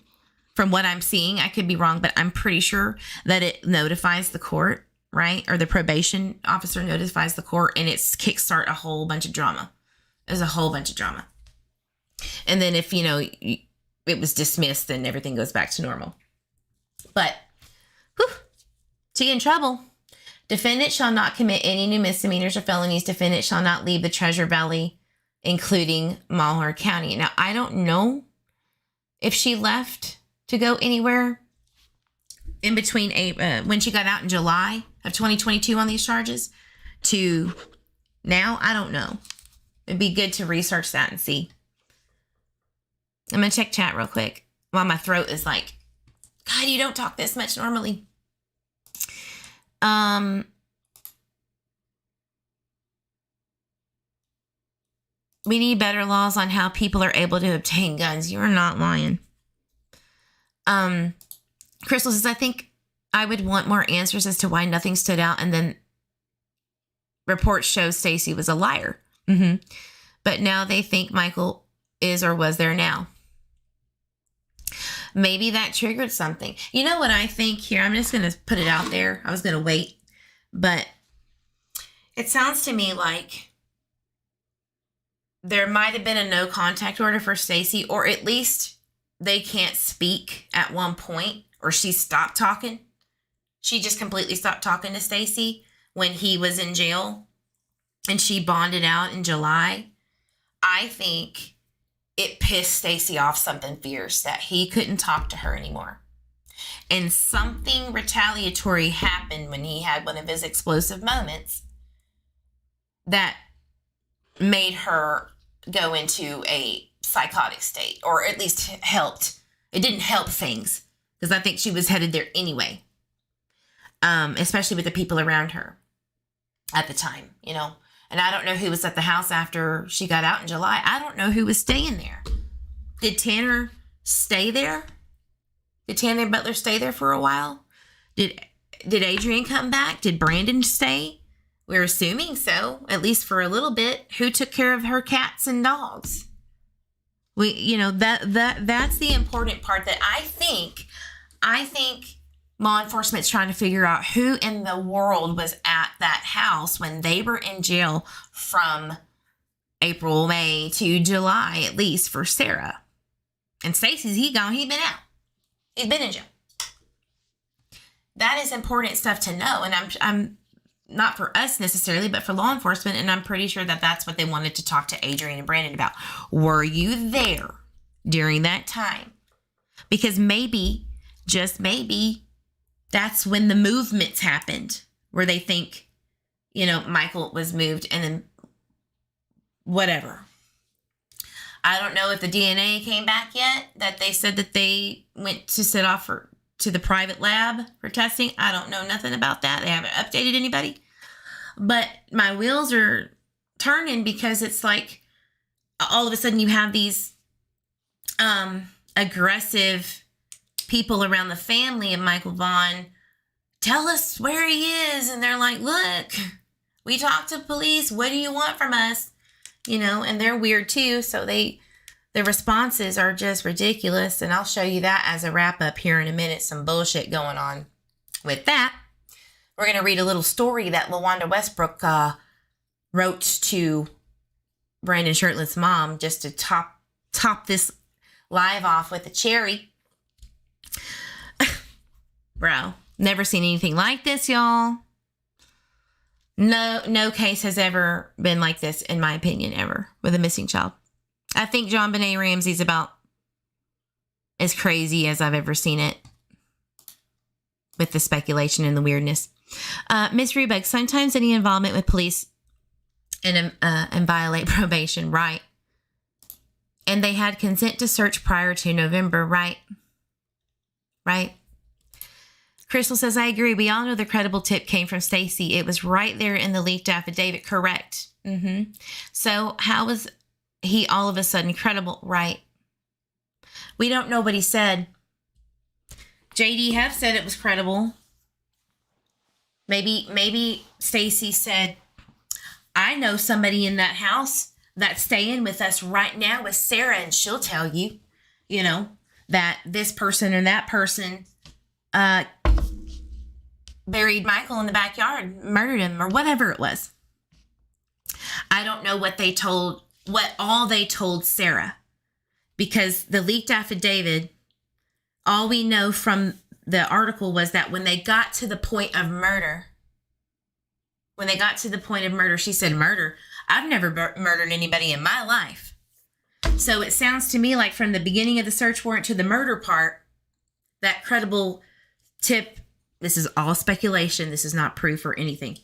From what I'm seeing, I could be wrong, but I'm pretty sure that it notifies the court, right? Or the probation officer notifies the court, and it's kickstart a whole bunch of drama. There's a whole bunch of drama. And then if, it was dismissed and everything goes back to normal. But, whew, to get in trouble. Defendant shall not commit any new misdemeanors or felonies. Defendant shall not leave the Treasure Valley, including Malheur County. Now, I don't know if she left to go anywhere in between when she got out in July of 2022 on these charges to now. I don't know. It'd be good to research that and see. I'm going to check chat real quick while my throat is like, God, you don't talk this much normally. We need better laws on how people are able to obtain guns. You're not lying. Crystal says, I think I would want more answers as to why nothing stood out. And then reports show Stacey was a liar. Mm-hmm. But now they think Michael is or was there now. Maybe that triggered something. You know what I think here? I'm just going to put it out there. I was going to wait. But it sounds to me like there might have been a no contact order for Stacey, or at least they can't speak at one point, or she stopped talking. She just completely stopped talking to Stacey when he was in jail and she bonded out in July. I think it pissed Stacey off something fierce that he couldn't talk to her anymore. And something retaliatory happened when he had one of his explosive moments that made her go into a psychotic state, or at least helped. It didn't help things because I think she was headed there anyway, especially with the people around her at the time, you know. And I don't know who was at the house after she got out in July. I don't know who was staying there. Did Tanner stay there? Did Tanner Butler stay there for a while? Did Adrian come back? Did Brandon stay? We're assuming so, at least for a little bit. Who took care of her cats and dogs? That's the important part that I think law enforcement's trying to figure out who in the world was at that house when they were in jail from April, May to July, at least for Sarah. And Stacey's, he's been out. He's been in jail. That is important stuff to know. And I'm not for us necessarily, but for law enforcement. And I'm pretty sure that that's what they wanted to talk to Adrian and Brandon about. Were you there during that time? Because maybe, just maybe, that's when the movements happened where they think, Michael was moved and then whatever. I don't know if the DNA came back yet, that they said that they went to set off to the private lab for testing. I don't know nothing about that. They haven't updated anybody. But my wheels are turning because it's like all of a sudden you have these aggressive people around the family of Michael Vaughan. Tell us where he is. And they're like, look, we talked to police. What do you want from us? And they're weird too. So the responses are just ridiculous. And I'll show you that as a wrap up here in a minute. Some bullshit going on with that. We're going to read a little story that LaWanda Westbrook wrote to Brandon Shirtlett's mom just to top this live off with a cherry. Bro, never seen anything like this, y'all. No case has ever been like this, in my opinion, ever, with a missing child. I think John Benet Ramsey's about as crazy as I've ever seen it, with the speculation and the weirdness. Miss Rebug, sometimes any involvement with police and violate probation, right? And they had consent to search prior to November, right? Right? Crystal says, I agree. We all know the credible tip came from Stacey. It was right there in the leaked affidavit. Correct. Mm-hmm. So how was he all of a sudden credible? Right. We don't know what he said. JD Heff said it was credible. Maybe Stacey said, I know somebody in that house that's staying with us right now with Sarah, and she'll tell you, that this person or that person buried Michael in the backyard, murdered him, or whatever it was. I don't know what all they told Sarah. because the leaked affidavit, all we know from the article was that when they got to the point of murder, she said, murder? I've never murdered anybody in my life. So it sounds to me like from the beginning of the search warrant to the murder part, that credible tip, this is all speculation, this is not proof or anything.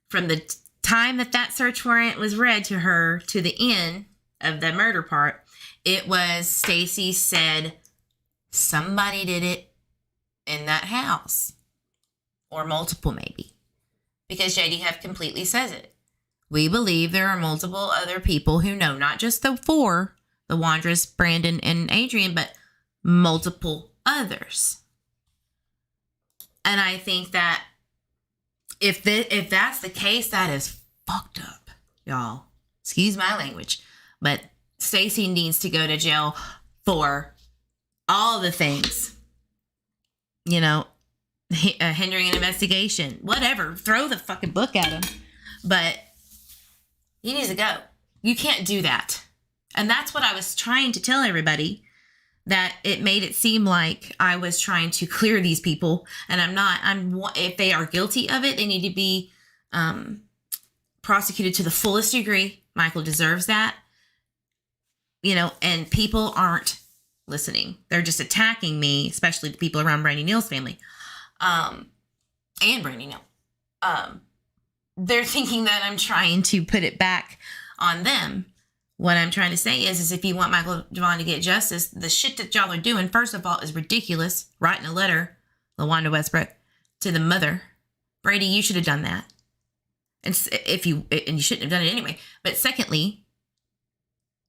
From the time that search warrant was read to her to the end of the murder part, it was Stacey said somebody did it in that house. Or multiple maybe. Because JD Huff completely says it. We believe there are multiple other people who know, not just the four, the Wandras, Brandon, and Adrian, but multiple others. And I think that if that's the case, that is fucked up, y'all. Excuse my language. But Stacey needs to go to jail for all the things. You know, hindering an investigation, whatever. Throw the fucking book at him. But he needs to go. You can't do that. And that's what I was trying to tell everybody, that it made it seem like I was trying to clear these people, and I'm not. If they are guilty of it, they need to be prosecuted to the fullest degree. Michael deserves that. You know, and people aren't listening. They're just attacking me, especially the people around Brandy Neal's family. And Brandy Neal. They're thinking that I'm trying to put it back on them. What I'm trying to say is if you want Michael Vaughan to get justice, the shit that y'all are doing, first of all, is ridiculous. Writing a letter, LaWanda Westbrook, to the mother. Brady, you should have done that. And you shouldn't have done it anyway. But secondly,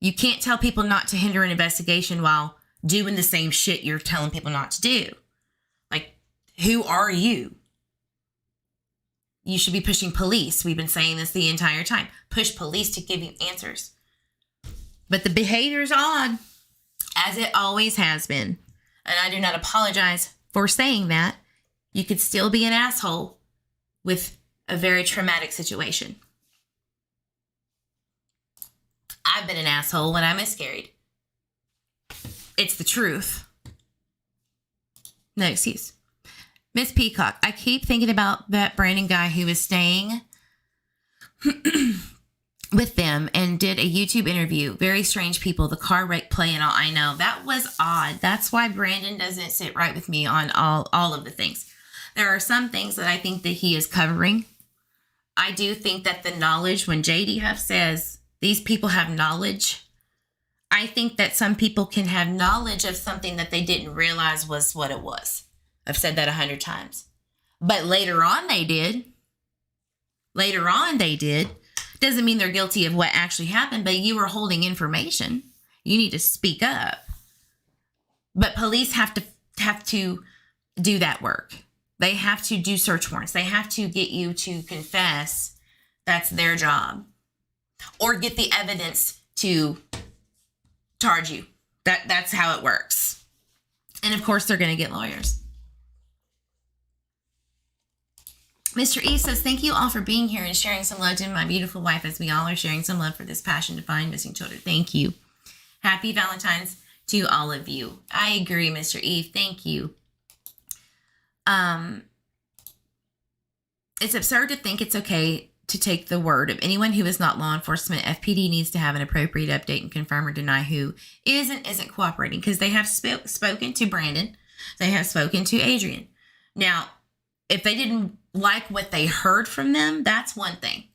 you can't tell people not to hinder an investigation while doing the same shit you're telling people not to do. Like, who are you? You should be pushing police. We've been saying this the entire time. Push police to give you answers. But the behavior's odd, as it always has been. And I do not apologize for saying that. You could still be an asshole with a very traumatic situation. I've been an asshole when I miscarried. It's the truth. No excuse. Miss Peacock, I keep thinking about that Brandon guy who was staying with them and did a YouTube interview. Very strange people, the car wreck play and all. I know, that was odd. That's why Brandon doesn't sit right with me on all of the things. There are some things that I think that he is covering. I do think that the knowledge, when JD Huff says these people have knowledge, I think that some people can have knowledge of something that they didn't realize was what it was. I've said that 100 times. But later on they did. Doesn't mean they're guilty of what actually happened, but you were holding information. You need to speak up. But police have to do that work. They have to do search warrants. They have to get you to confess. That's their job. Or get the evidence to charge you. That's how it works. And of course, they're going to get lawyers. Mr. E says, thank you all for being here and sharing some love to my beautiful wife, as we all are sharing some love for this passion to find missing children. Thank you. Happy Valentine's to all of you. I agree, Mr. E. Thank you. It's absurd to think it's okay to take the word of anyone who is not law enforcement. FPD needs to have an appropriate update and confirm or deny who is and isn't cooperating, because they have spoken to Brandon. They have spoken to Adrian. Now, if they didn't like what they heard from them, that's one thing.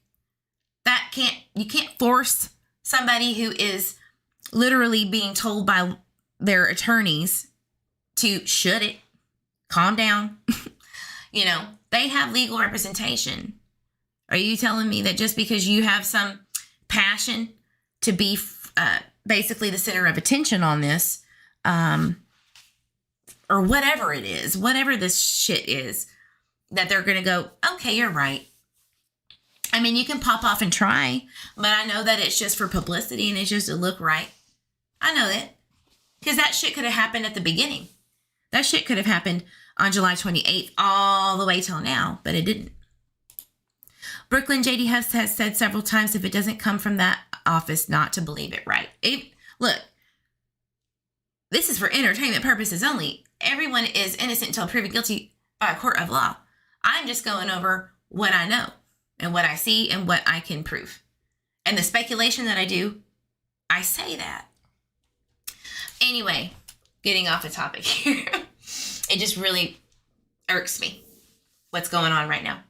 You can't force somebody who is literally being told by their attorneys to shut it, calm down. They have legal representation. Are you telling me that just because you have some passion to be basically the center of attention on this, or whatever it is, whatever this shit is, that they're going to go, okay, you're right. I mean, you can pop off and try, but I know that it's just for publicity and it's just to look right. I know that. Because that shit could have happened at the beginning. That shit could have happened on July 28th all the way till now, but it didn't. Brooklyn JD has said several times, if it doesn't come from that office, not to believe it, right? Look, This is for entertainment purposes only. Everyone is innocent until proven guilty by a court of law. I'm just going over what I know and what I see and what I can prove. And the speculation that I do, I say that. Anyway, getting off the topic here. It just really irks me what's going on right now.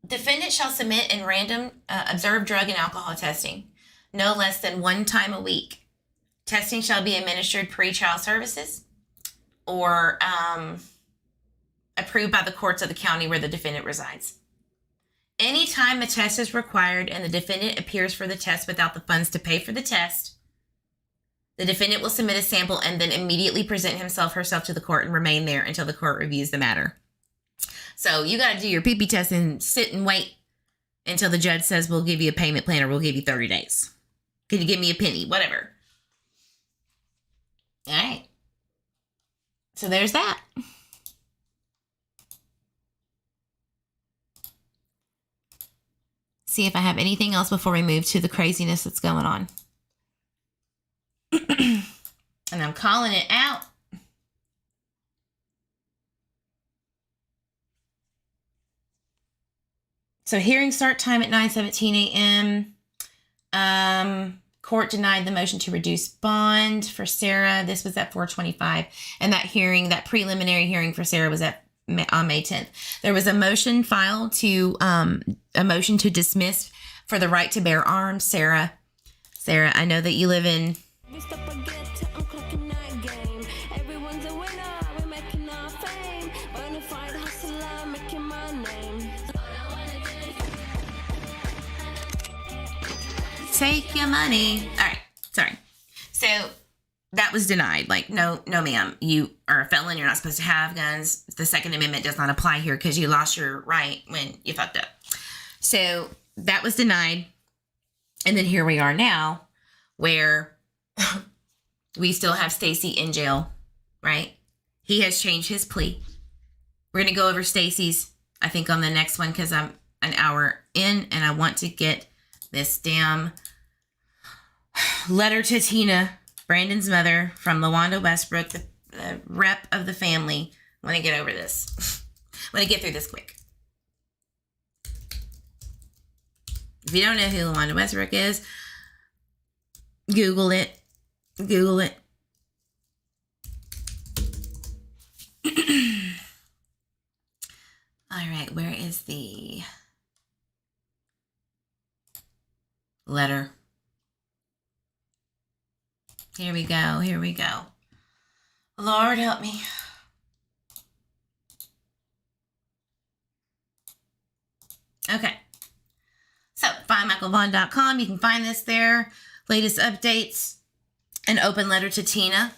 Defendant shall submit in random observed drug and alcohol testing, no less than 1 time a week. Testing shall be administered pre-trial services or approved by the courts of the county where the defendant resides. Anytime a test is required and the defendant appears for the test without the funds to pay for the test, the defendant will submit a sample and then immediately present herself to the court and remain there until the court reviews the matter. So you got to do your pee-pee test and sit and wait until the judge says, we'll give you a payment plan or we'll give you 30 days. Can you give me a penny? Whatever. All right. So there's that. See if I have anything else before we move to the craziness that's going on. And I'm calling it out. So hearing start time at 9:17 a.m. Court denied the motion to reduce bond for Sarah. This was at 4:25. And that hearing, that preliminary hearing for Sarah was on May 10th. There was a motion filed to, a motion to dismiss for the right to bear arms. Sarah, I know that you live in... Take your money. All right. Sorry. So that was denied. Like, no, ma'am. You are a felon. You're not supposed to have guns. The Second Amendment does not apply here because you lost your right when you fucked up. So that was denied. And then here we are now where we still have Stacey in jail, right? He has changed his plea. We're going to go over Stacey's, I think, on the next one because I'm an hour in and I want to get this damn letter to Tina, Brandon's mother, from LaWanda Westbrook, the rep of the family. I want to get over this. I want to get through this quick. If you don't know who LaWanda Westbrook is, Google it. Google it. All right, where is the letter? Here we go. Here we go. Lord help me. Okay. So, findmichaelvaughan.com. You can find this there. Latest updates. An open letter to Tina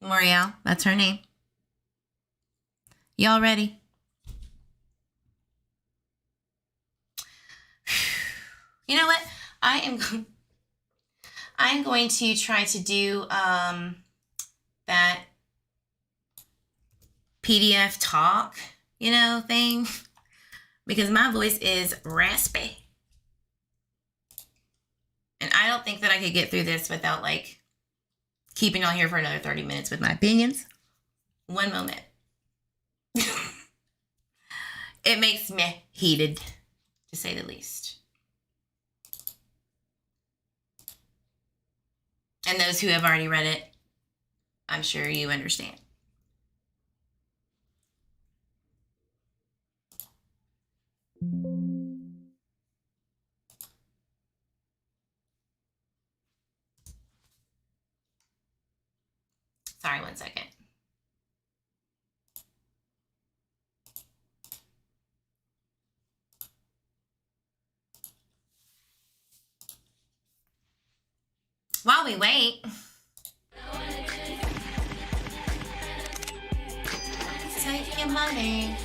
Morial. That's her name. Y'all ready? You know what? I'm going to try to do that PDF talk, thing, because my voice is raspy. And I don't think that I could get through this without, keeping y'all here for another 30 minutes with my opinions. One moment. It makes me heated, to say the least. And those who have already read it, I'm sure you understand. Sorry, one second. While we wait, take your money.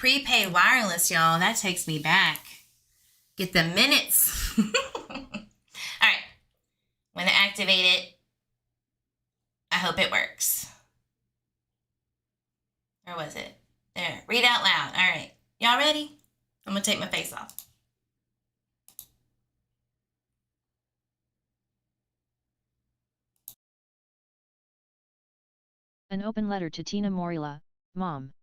prepaid wireless, y'all. That takes me back. Get the minutes. All right. I'm going to activate it. I hope it works. Where was it? There. Read out loud. All right. Y'all ready? I'm going to take my face off. An open letter to Tina Morila, Mom.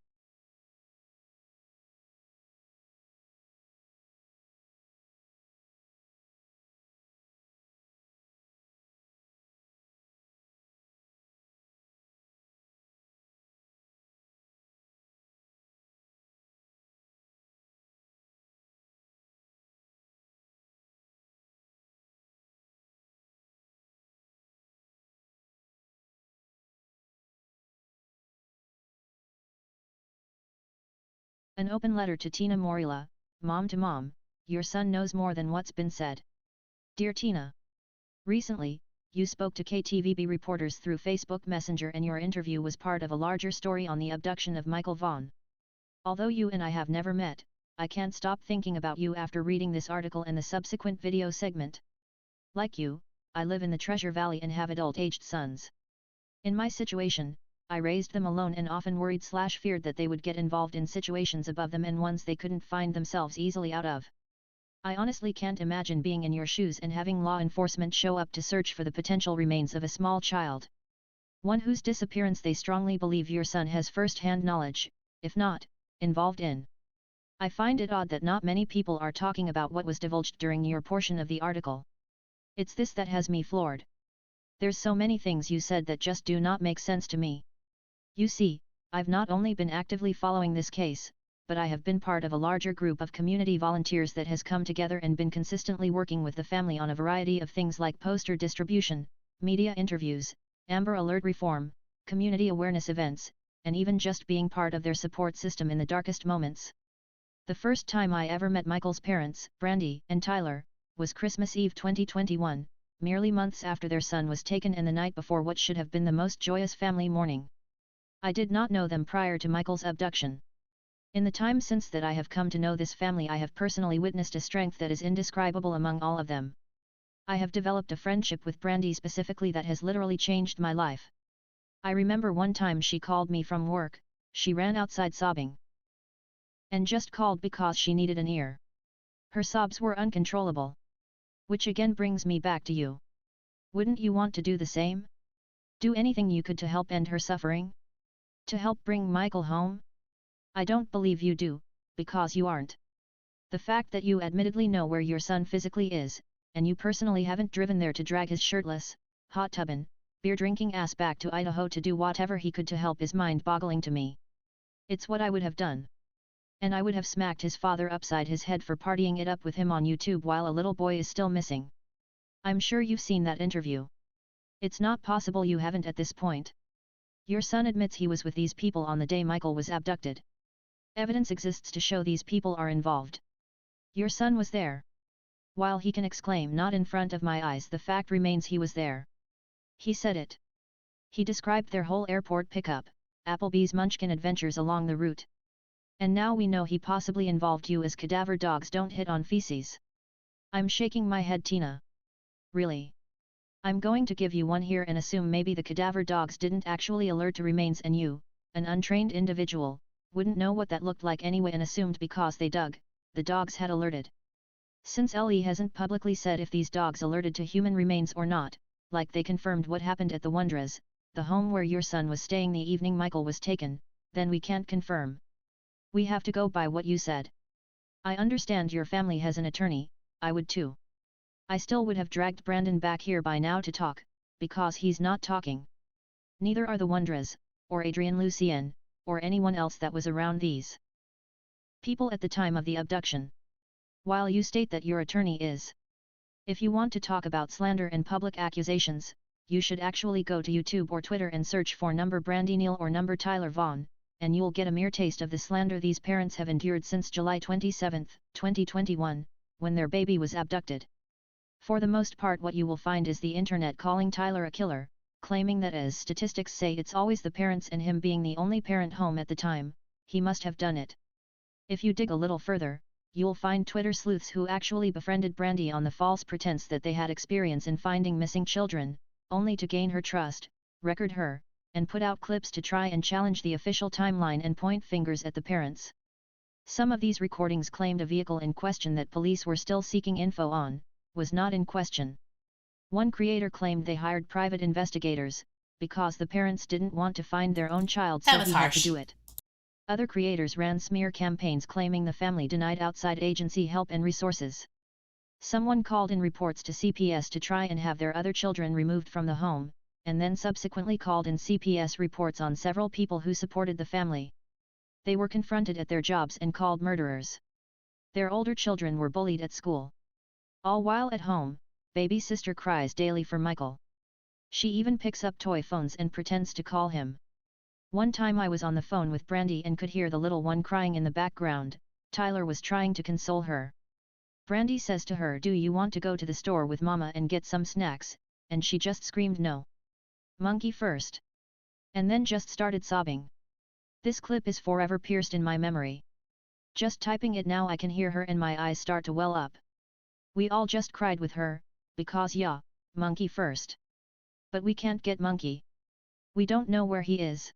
An open letter to Tina Morila, Mom to Mom, your son knows more than what's been said. Dear Tina. Recently, you spoke to KTVB reporters through Facebook Messenger and your interview was part of a larger story on the abduction of Michael Vaughan. Although you and I have never met, I can't stop thinking about you after reading this article and the subsequent video segment. Like you, I live in the Treasure Valley and have adult-aged sons. In my situation, I raised them alone and often worried/feared that they would get involved in situations above them and ones they couldn't find themselves easily out of. I honestly can't imagine being in your shoes and having law enforcement show up to search for the potential remains of a small child. One whose disappearance they strongly believe your son has first-hand knowledge, if not, involved in. I find it odd that not many people are talking about what was divulged during your portion of the article. It's this that has me floored. There's so many things you said that just do not make sense to me. You see, I've not only been actively following this case, but I have been part of a larger group of community volunteers that has come together and been consistently working with the family on a variety of things like poster distribution, media interviews, Amber Alert reform, community awareness events, and even just being part of their support system in the darkest moments. The first time I ever met Michael's parents, Brandy and Tyler, was Christmas Eve 2021, merely months after their son was taken and the night before what should have been the most joyous family morning. I did not know them prior to Michael's abduction. In the time since that I have come to know this family, I have personally witnessed a strength that is indescribable among all of them. I have developed a friendship with Brandy specifically that has literally changed my life. I remember one time she called me from work, she ran outside sobbing. And just called because she needed an ear. Her sobs were uncontrollable. Which again brings me back to you. Wouldn't you want to do the same? Do anything you could to help end her suffering? To help bring Michael home? I don't believe you do, because you aren't. The fact that you admittedly know where your son physically is, and you personally haven't driven there to drag his shirtless, hot tubbin', beer-drinking ass back to Idaho to do whatever he could to help is mind-boggling to me. It's what I would have done. And I would have smacked his father upside his head for partying it up with him on YouTube while a little boy is still missing. I'm sure you've seen that interview. It's not possible you haven't at this point. Your son admits he was with these people on the day Michael was abducted. Evidence exists to show these people are involved. Your son was there. While he can exclaim not in front of my eyes, the fact remains he was there. He said it. He described their whole airport pickup, Applebee's Munchkin adventures along the route. And now we know he possibly involved you, as cadaver dogs don't hit on feces. I'm shaking my head, Tina. Really? I'm going to give you one here and assume maybe the cadaver dogs didn't actually alert to remains and you, an untrained individual, wouldn't know what that looked like anyway and assumed because they dug, the dogs had alerted. Since LE hasn't publicly said if these dogs alerted to human remains or not, like they confirmed what happened at the Wondras, the home where your son was staying the evening Michael was taken, then we can't confirm. We have to go by what you said. I understand your family has an attorney, I would too. I still would have dragged Brandon back here by now to talk, because he's not talking. Neither are the Wondras, or Adrian Lucien, or anyone else that was around these people at the time of the abduction. While you state that your attorney is. If you want to talk about slander and public accusations, you should actually go to YouTube or Twitter and search for number Brandy Neal or number Tyler Vaughan, and you'll get a mere taste of the slander these parents have endured since July 27, 2021, when their baby was abducted. For the most part, what you will find is the internet calling Tyler a killer, claiming that as statistics say it's always the parents and him being the only parent home at the time, he must have done it. If you dig a little further, you'll find Twitter sleuths who actually befriended Brandy on the false pretense that they had experience in finding missing children, only to gain her trust, record her, and put out clips to try and challenge the official timeline and point fingers at the parents. Some of these recordings claimed a vehicle in question that police were still seeking info on, was not in question. One creator claimed they hired private investigators, because the parents didn't want to find their own child, so he had to do it. Other creators ran smear campaigns claiming the family denied outside agency help and resources. Someone called in reports to CPS to try and have their other children removed from the home, and then subsequently called in CPS reports on several people who supported the family. They were confronted at their jobs and called murderers. Their older children were bullied at school. All while at home, baby sister cries daily for Michael. She even picks up toy phones and pretends to call him. One time I was on the phone with Brandy and could hear the little one crying in the background. Tyler was trying to console her. Brandy says to her, "Do you want to go to the store with Mama and get some snacks?" And she just screamed no. Monkey first. And then just started sobbing. This clip is forever pierced in my memory. Just typing it now I can hear her and my eyes start to well up. We all just cried with her, because yeah, Monkey first. But we can't get Monkey. We don't know where he is.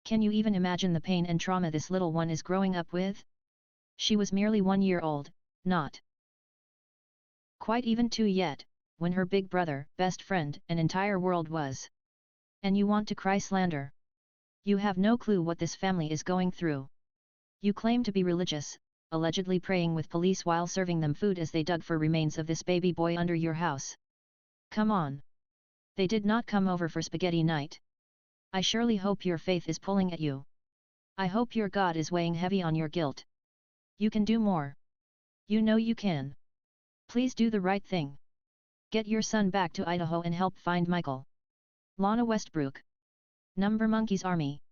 Can you even imagine the pain and trauma this little one is growing up with? She was merely 1 year old, not quite even 2 yet, when her big brother, best friend, and entire world was. And you want to cry slander? You have no clue what this family is going through. You claim to be religious, allegedly praying with police while serving them food as they dug for remains of this baby boy under your house. Come on. They did not come over for spaghetti night. I surely hope your faith is pulling at you. I hope your God is weighing heavy on your guilt. You can do more. You know you can. Please do the right thing. Get your son back to Idaho and help find Michael. Lana Westbrook. Number Monkeys Army.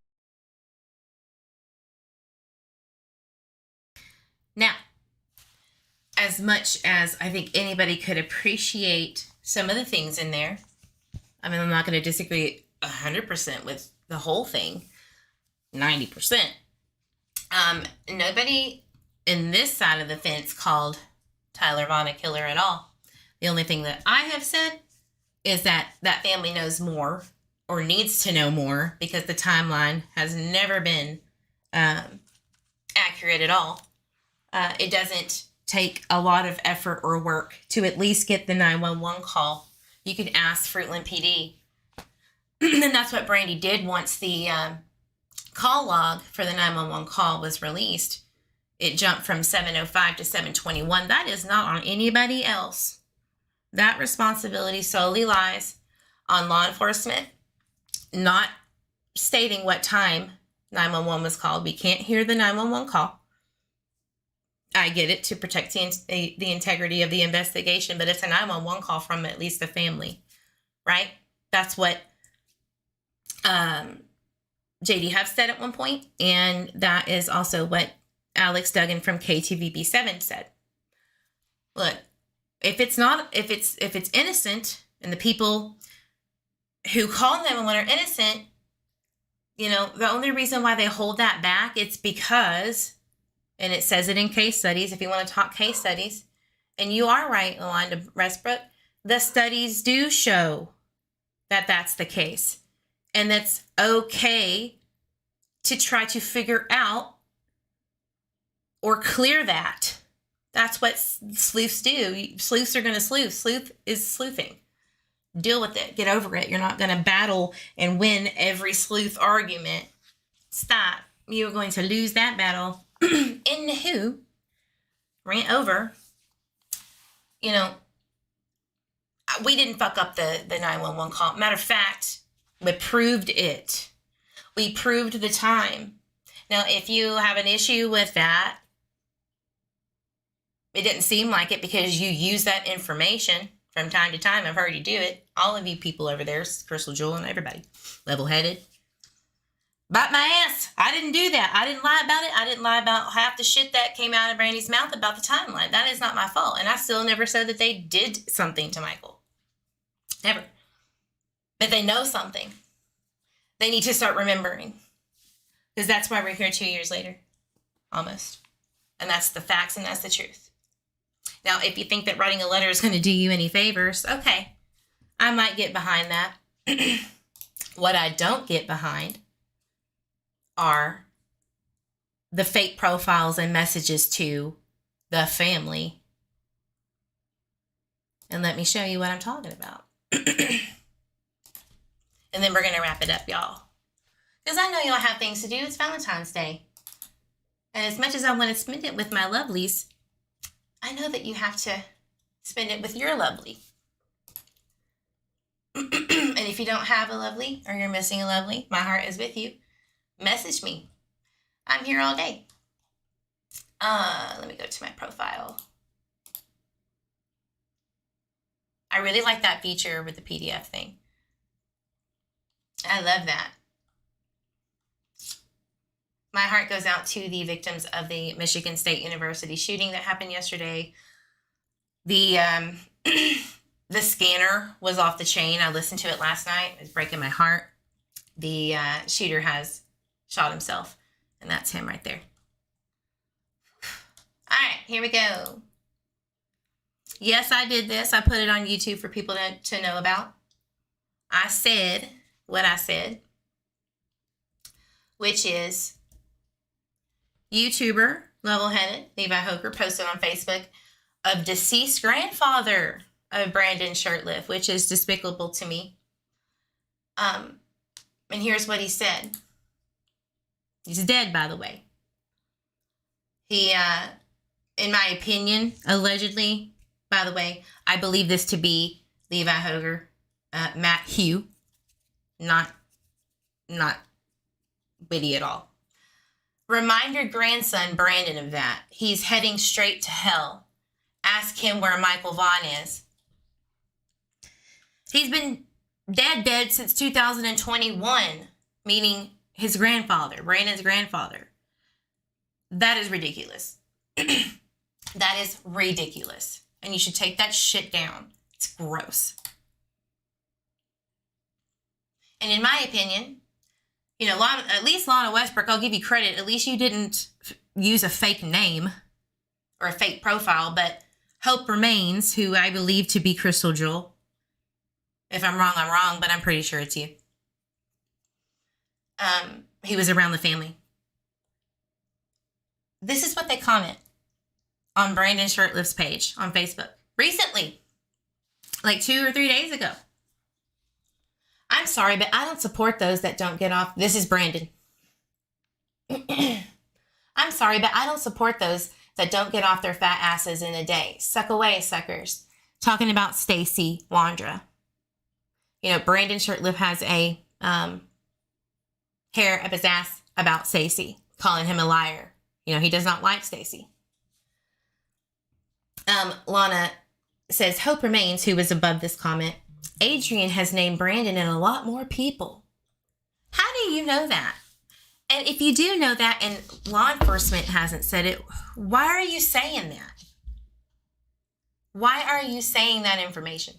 Now, as much as I think anybody could appreciate some of the things in there, I mean, I'm not going to disagree 100% with the whole thing, 90%. Nobody in this side of the fence called Tyler Vaughan a killer at all. The only thing that I have said is that that family knows more or needs to know more because the timeline has never been accurate at all. It doesn't take a lot of effort or work to at least get the 911 call. You can ask Fruitland PD. And that's what Brandy did once the call log for the 911 call was released. It jumped from 7:05 to 7:21. That is not on anybody else. That responsibility solely lies on law enforcement, not stating what time 911 was called. We can't hear the 911 call. I get it, to protect the integrity of the investigation, but it's a 911 call from at least the family, right? That's what JD Huff said at one point, and that is also what Alex Duggan from KTVB7 said. Look, if it's innocent, and the people who call 911 are innocent, you know, the only reason why they hold that back, it's because, and it says it in case studies, if you want to talk case studies, and you are right, Yolanda Westbrook, the studies do show that that's the case. And that's okay to try to figure out or clear that. That's what sleuths do. Sleuths are going to sleuth. Sleuth is sleuthing. Deal with it. Get over it. You're not going to battle and win every sleuth argument. Stop. You're going to lose that battle. Anywho, rant over. You know, we didn't fuck up the 911 call. Matter of fact, we proved it. We proved the time. Now, if you have an issue with that, it didn't seem like it because you use that information from time to time. I've heard you do it. All of you people over there, Crystal Jewel and everybody, level-headed. Bite my ass. I didn't do that. I didn't lie about it. I didn't lie about half the shit that came out of Brandy's mouth about the timeline. That is not my fault. And I still never said that they did something to Michael. Never. But they know something. They need to start remembering. Because that's why we're here 2 years later. Almost. And that's the facts and that's the truth. Now, if you think that writing a letter is going to do you any favors, okay, I might get behind that. What I don't get behind are the fake profiles and messages to the family. And let me show you what I'm talking about. And then we're going to wrap it up, y'all. Because I know y'all have things to do. It's Valentine's Day. And as much as I want to spend it with my lovelies, I know that you have to spend it with your lovely. And if you don't have a lovely or you're missing a lovely, my heart is with you. Message me. I'm here all day. Let me go to my profile. I really like that feature with the PDF thing. I love that. My heart goes out to the victims of the Michigan State University shooting that happened yesterday. The the scanner was off the chain. I listened to it last night. It was breaking my heart. The shooter has shot himself, and that's him right there. All right, here we go. Yes, I did this. I put it on YouTube for people to know about. I said what I said, which is YouTuber, level-headed, Levi Hoker, posted on Facebook of deceased grandfather of Brandon Shirtliff, which is despicable to me. And here's what he said. He's dead, by the way. He, in my opinion, allegedly, by the way, I believe this to be Levi Hoger, Matt Hugh, not witty at all. Remind your grandson, Brandon, of that. He's heading straight to hell. Ask him where Michael Vaughan is. He's been dead since 2021, meaning his grandfather, Brandon's grandfather. That is ridiculous. That is ridiculous. And you should take that shit down. It's gross. And in my opinion, you know, at least Lana Westbrook, I'll give you credit. At least you didn't use a fake name or a fake profile, but Hope Remains, who I believe to be Crystal Jewel. If I'm wrong, I'm wrong, but I'm pretty sure it's you. He was around the family. This is what they comment on Brandon Shirtliff's page on Facebook recently, like 2 or 3 days ago. I'm sorry, but I don't support those that don't get off. This is Brandon. I'm sorry, but I don't support those that don't get off their fat asses in a day. Suck away, suckers. Talking about Stacey, Wandra. You know, Brandon Shirtliff has a hair up his ass about Stacey, calling him a liar. You know, he does not like Stacey. Lana says, Hope Remains, who was above this comment, Adrian has named Brandon and a lot more people. How do you know that? And if you do know that and law enforcement hasn't said it, why are you saying that? Why are you saying that information?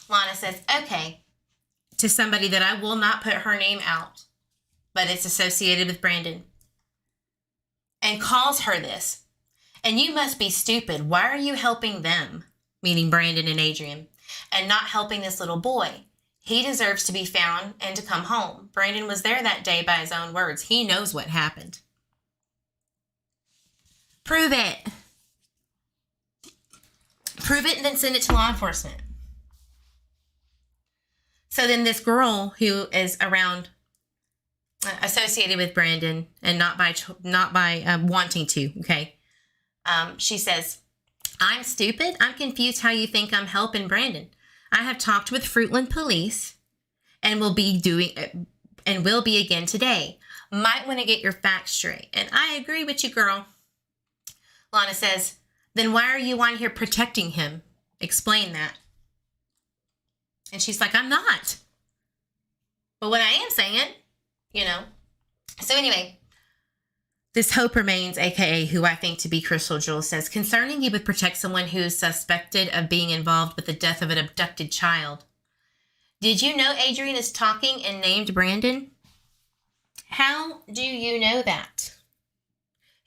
Lana says, okay, to somebody that I will not put her name out, but it's associated with Brandon, and calls her this. And you must be stupid. Why are you helping them, meaning Brandon and Adrian, and not helping this little boy? He deserves to be found and to come home. Brandon was there that day by his own words. He knows what happened. Prove it. Prove it and then send it to law enforcement. So then this girl who is around, associated with Brandon and not by wanting to, okay? She says, I'm stupid. I'm confused how you think I'm helping Brandon. I have talked with Fruitland Police and will be again today. Might want to get your facts straight. And I agree with you, girl. Lana says, then why are you on here protecting him? Explain that. And she's like, I'm not. But what I am saying, you know. So anyway, this Hope Remains, a.k.a. who I think to be Crystal Jewel, says, concerning you would protect someone who is suspected of being involved with the death of an abducted child. Did you know Adrian is talking and named Brandon? How do you know that?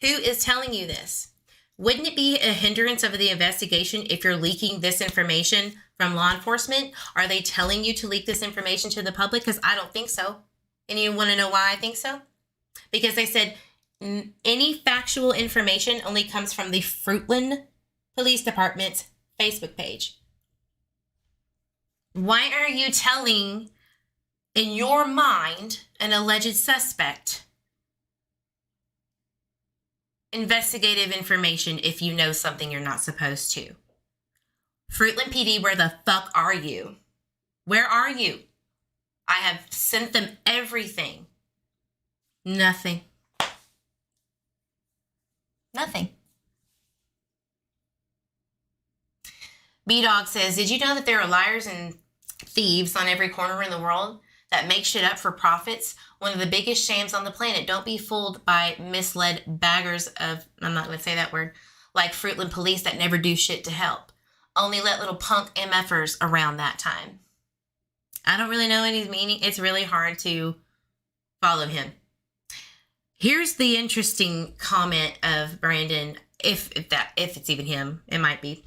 Who is telling you this? Wouldn't it be a hindrance of the investigation if you're leaking this information from law enforcement? Are they telling you to leak this information to the public? Because I don't think so. And you want to know why I think so? Because they said any factual information only comes from the Fruitland Police Department's Facebook page. Why are you telling, in your mind, an alleged suspect investigative information if you know something you're not supposed to? Fruitland PD, where the fuck are you? Where are you? I have sent them everything. Nothing. Nothing. B-Dog says, did you know that there are liars and thieves on every corner in the world that make shit up for profits? One of the biggest shames on the planet. Don't be fooled by misled baggers of, I'm not going to say that word, like Fruitland Police that never do shit to help. Only let little punk MFers around that time. I don't really know what he's meaning. It's really hard to follow him. Here's the interesting comment of Brandon, if it's even him, it might be.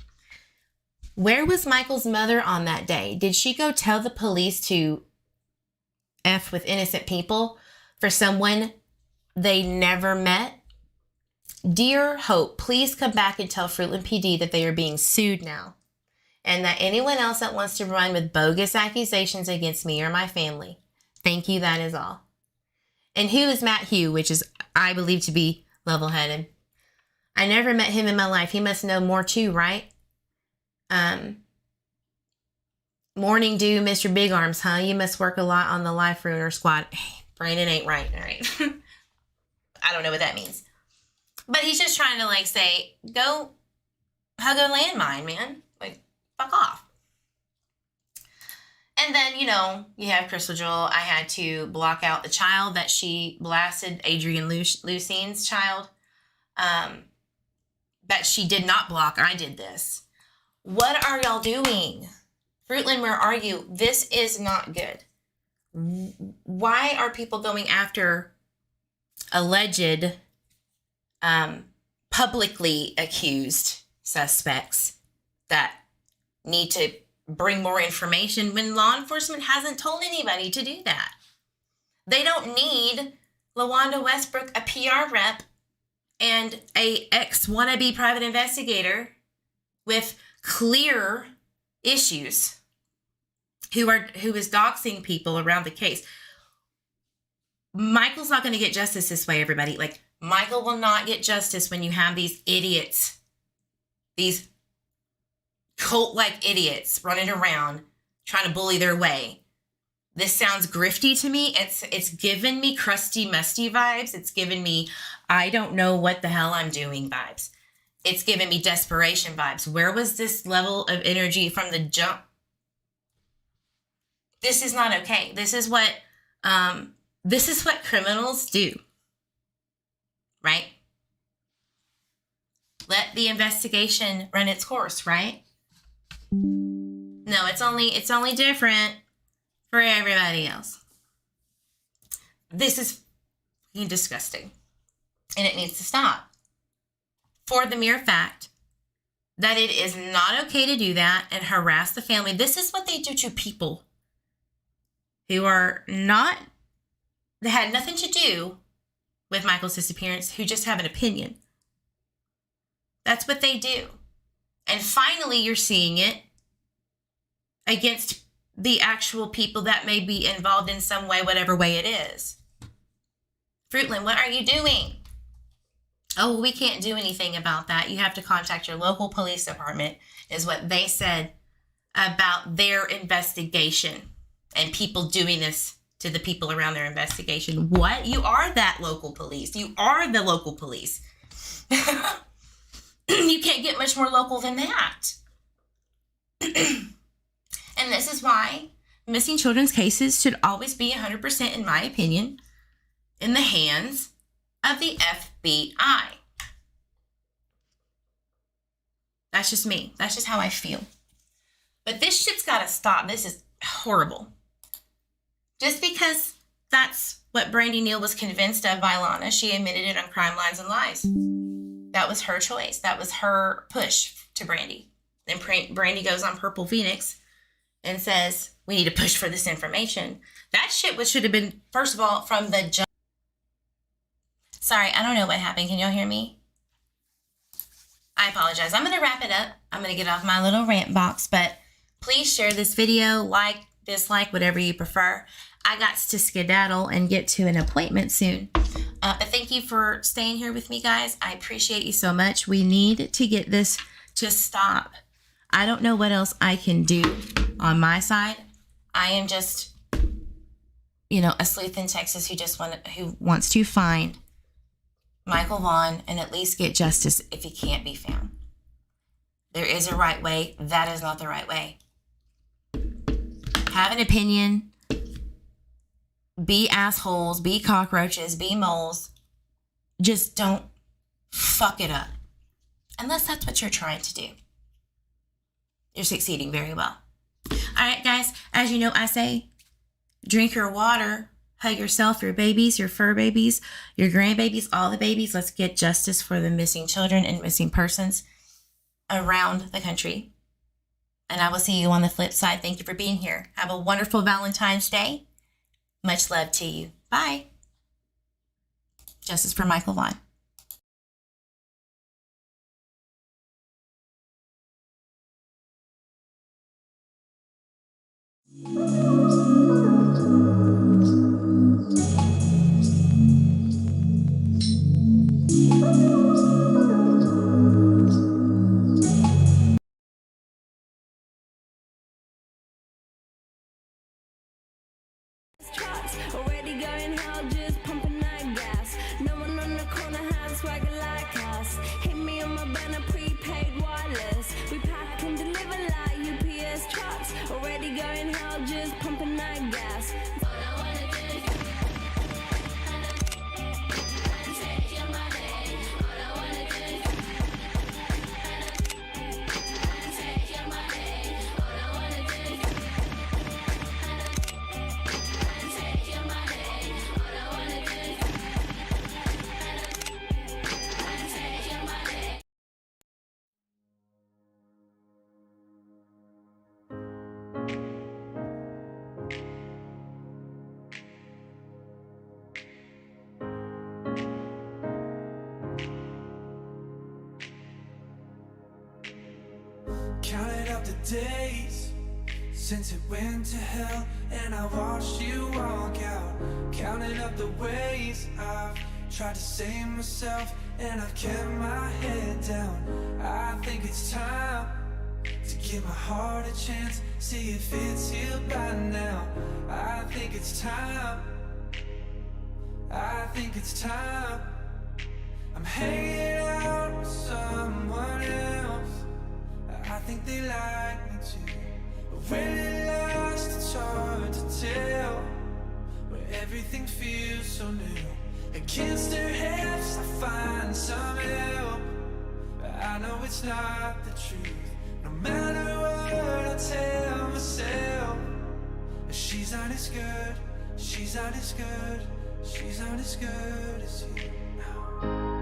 Where was Michael's mother on that day? Did she go tell the police to F with innocent people for someone they never met? Dear Hope, please come back and tell Fruitland PD that they are being sued now, and that anyone else that wants to run with bogus accusations against me or my family. Thank you, that is all. And who is Matt Hugh, which is, I believe, to be level-headed. I never met him in my life. He must know more too, right? Morning dew, Mr. Big Arms, huh? You must work a lot on the Life Ruiner squad. Hey, Brandon ain't right, all right? I don't know what that means. But he's just trying to, like, say, go hug a landmine, man. Like, fuck off. And then, you know, you have Crystal Joel. I had to block out the child that she blasted, Adrian Lucine's child, that she did not block. I did this. What are y'all doing? Fruitland, where are you? This is not good. Why are people going after alleged, publicly accused suspects that need to bring more information when law enforcement hasn't told anybody to do that? They don't need LaWanda Westbrook, a PR rep, and a ex-wannabe private investigator with clear issues who is doxing people around the case. Michael's not going to get justice this way, everybody. Like, Michael will not get justice when you have these idiots, these cult-like idiots running around trying to bully their way. This sounds grifty to me. It's given me crusty, musty vibes. It's given me, I don't know what the hell I'm doing vibes. It's given me desperation vibes. Where was this level of energy from the jump? This is not okay. This is what criminals do, right? Let the investigation run its course, right? No, it's only different for everybody else. This is disgusting, and it needs to stop. For the mere fact that it is not okay to do that and harass the family. This is what they do to people who are not, that had nothing to do with Michael's disappearance, who just have an opinion. That's what they do. And finally, you're seeing it against the actual people that may be involved in some way, whatever way it is. Fruitland, what are you doing? Oh, we can't do anything about that. You have to contact your local police department, is what they said about their investigation and people doing this to the people around their investigation. What? You are that local police. You are the local police. You can't get much more local than that. And this is why missing children's cases should always be 100%, in my opinion, in the hands of the FBI. That's just me. That's just how I feel. But this shit's got to stop. This is horrible. Just because That's what Brandy Neal was convinced of by Lana. She admitted it on Crime Lines and Lies. That was her choice. That was her push to Brandy. Then Brandy goes on Purple Phoenix and says, we need to push for this information. That shit should have been, first of all, from the jump. Sorry, I don't know what happened. Can y'all hear me? I apologize. I'm going to wrap it up. I'm going to get off my little rant box, but please share this video, like, dislike, whatever you prefer. I got to skedaddle and get to an appointment soon. But thank you for staying here with me, guys. I appreciate you so much. We need to get this to stop. I don't know what else I can do on my side. I am just, a sleuth in Texas who wants to find Michael Vaughan and at least get justice if he can't be found. There is a right way. That is not the right way. Have an opinion. Be assholes. Be cockroaches. Be moles. Just don't fuck it up. Unless that's what you're trying to do. You're succeeding very well. All right, guys. As you know, I say, drink your water. Hug yourself, your babies, your fur babies, your grandbabies, all the babies. Let's get justice for the missing children and missing persons around the country. And I will see you on the flip side. Thank you for being here. Have a wonderful Valentine's Day. Much love to you. Bye. Justice for Michael Vaughan. Already going hard, just pumping that gas. No one on the corner has swagger like us. Hit me on my banner, prepaid wireless. We pack and deliver like UPS trucks. Already going hard, just pumping that gas. All I wanna do is take your money. All I wanna do is take your money. All I wanna do is take your money. All I wanna do is take your money. Counted up the days since it went to hell, and I watched you walk out. Counted up the ways I've tried to save myself, and I've kept my head down. I think it's time to give my heart a chance, see if it's healed by now. I think it's time. I think it's time. I'm hanging out with someone else. I think they like me too. But when it lasts, it's hard to tell. Where everything feels so new. Against their heads, I find some help. But I know it's not the truth. No matter what I tell myself, she's not as good. She's not as good. She's not as good as you. No.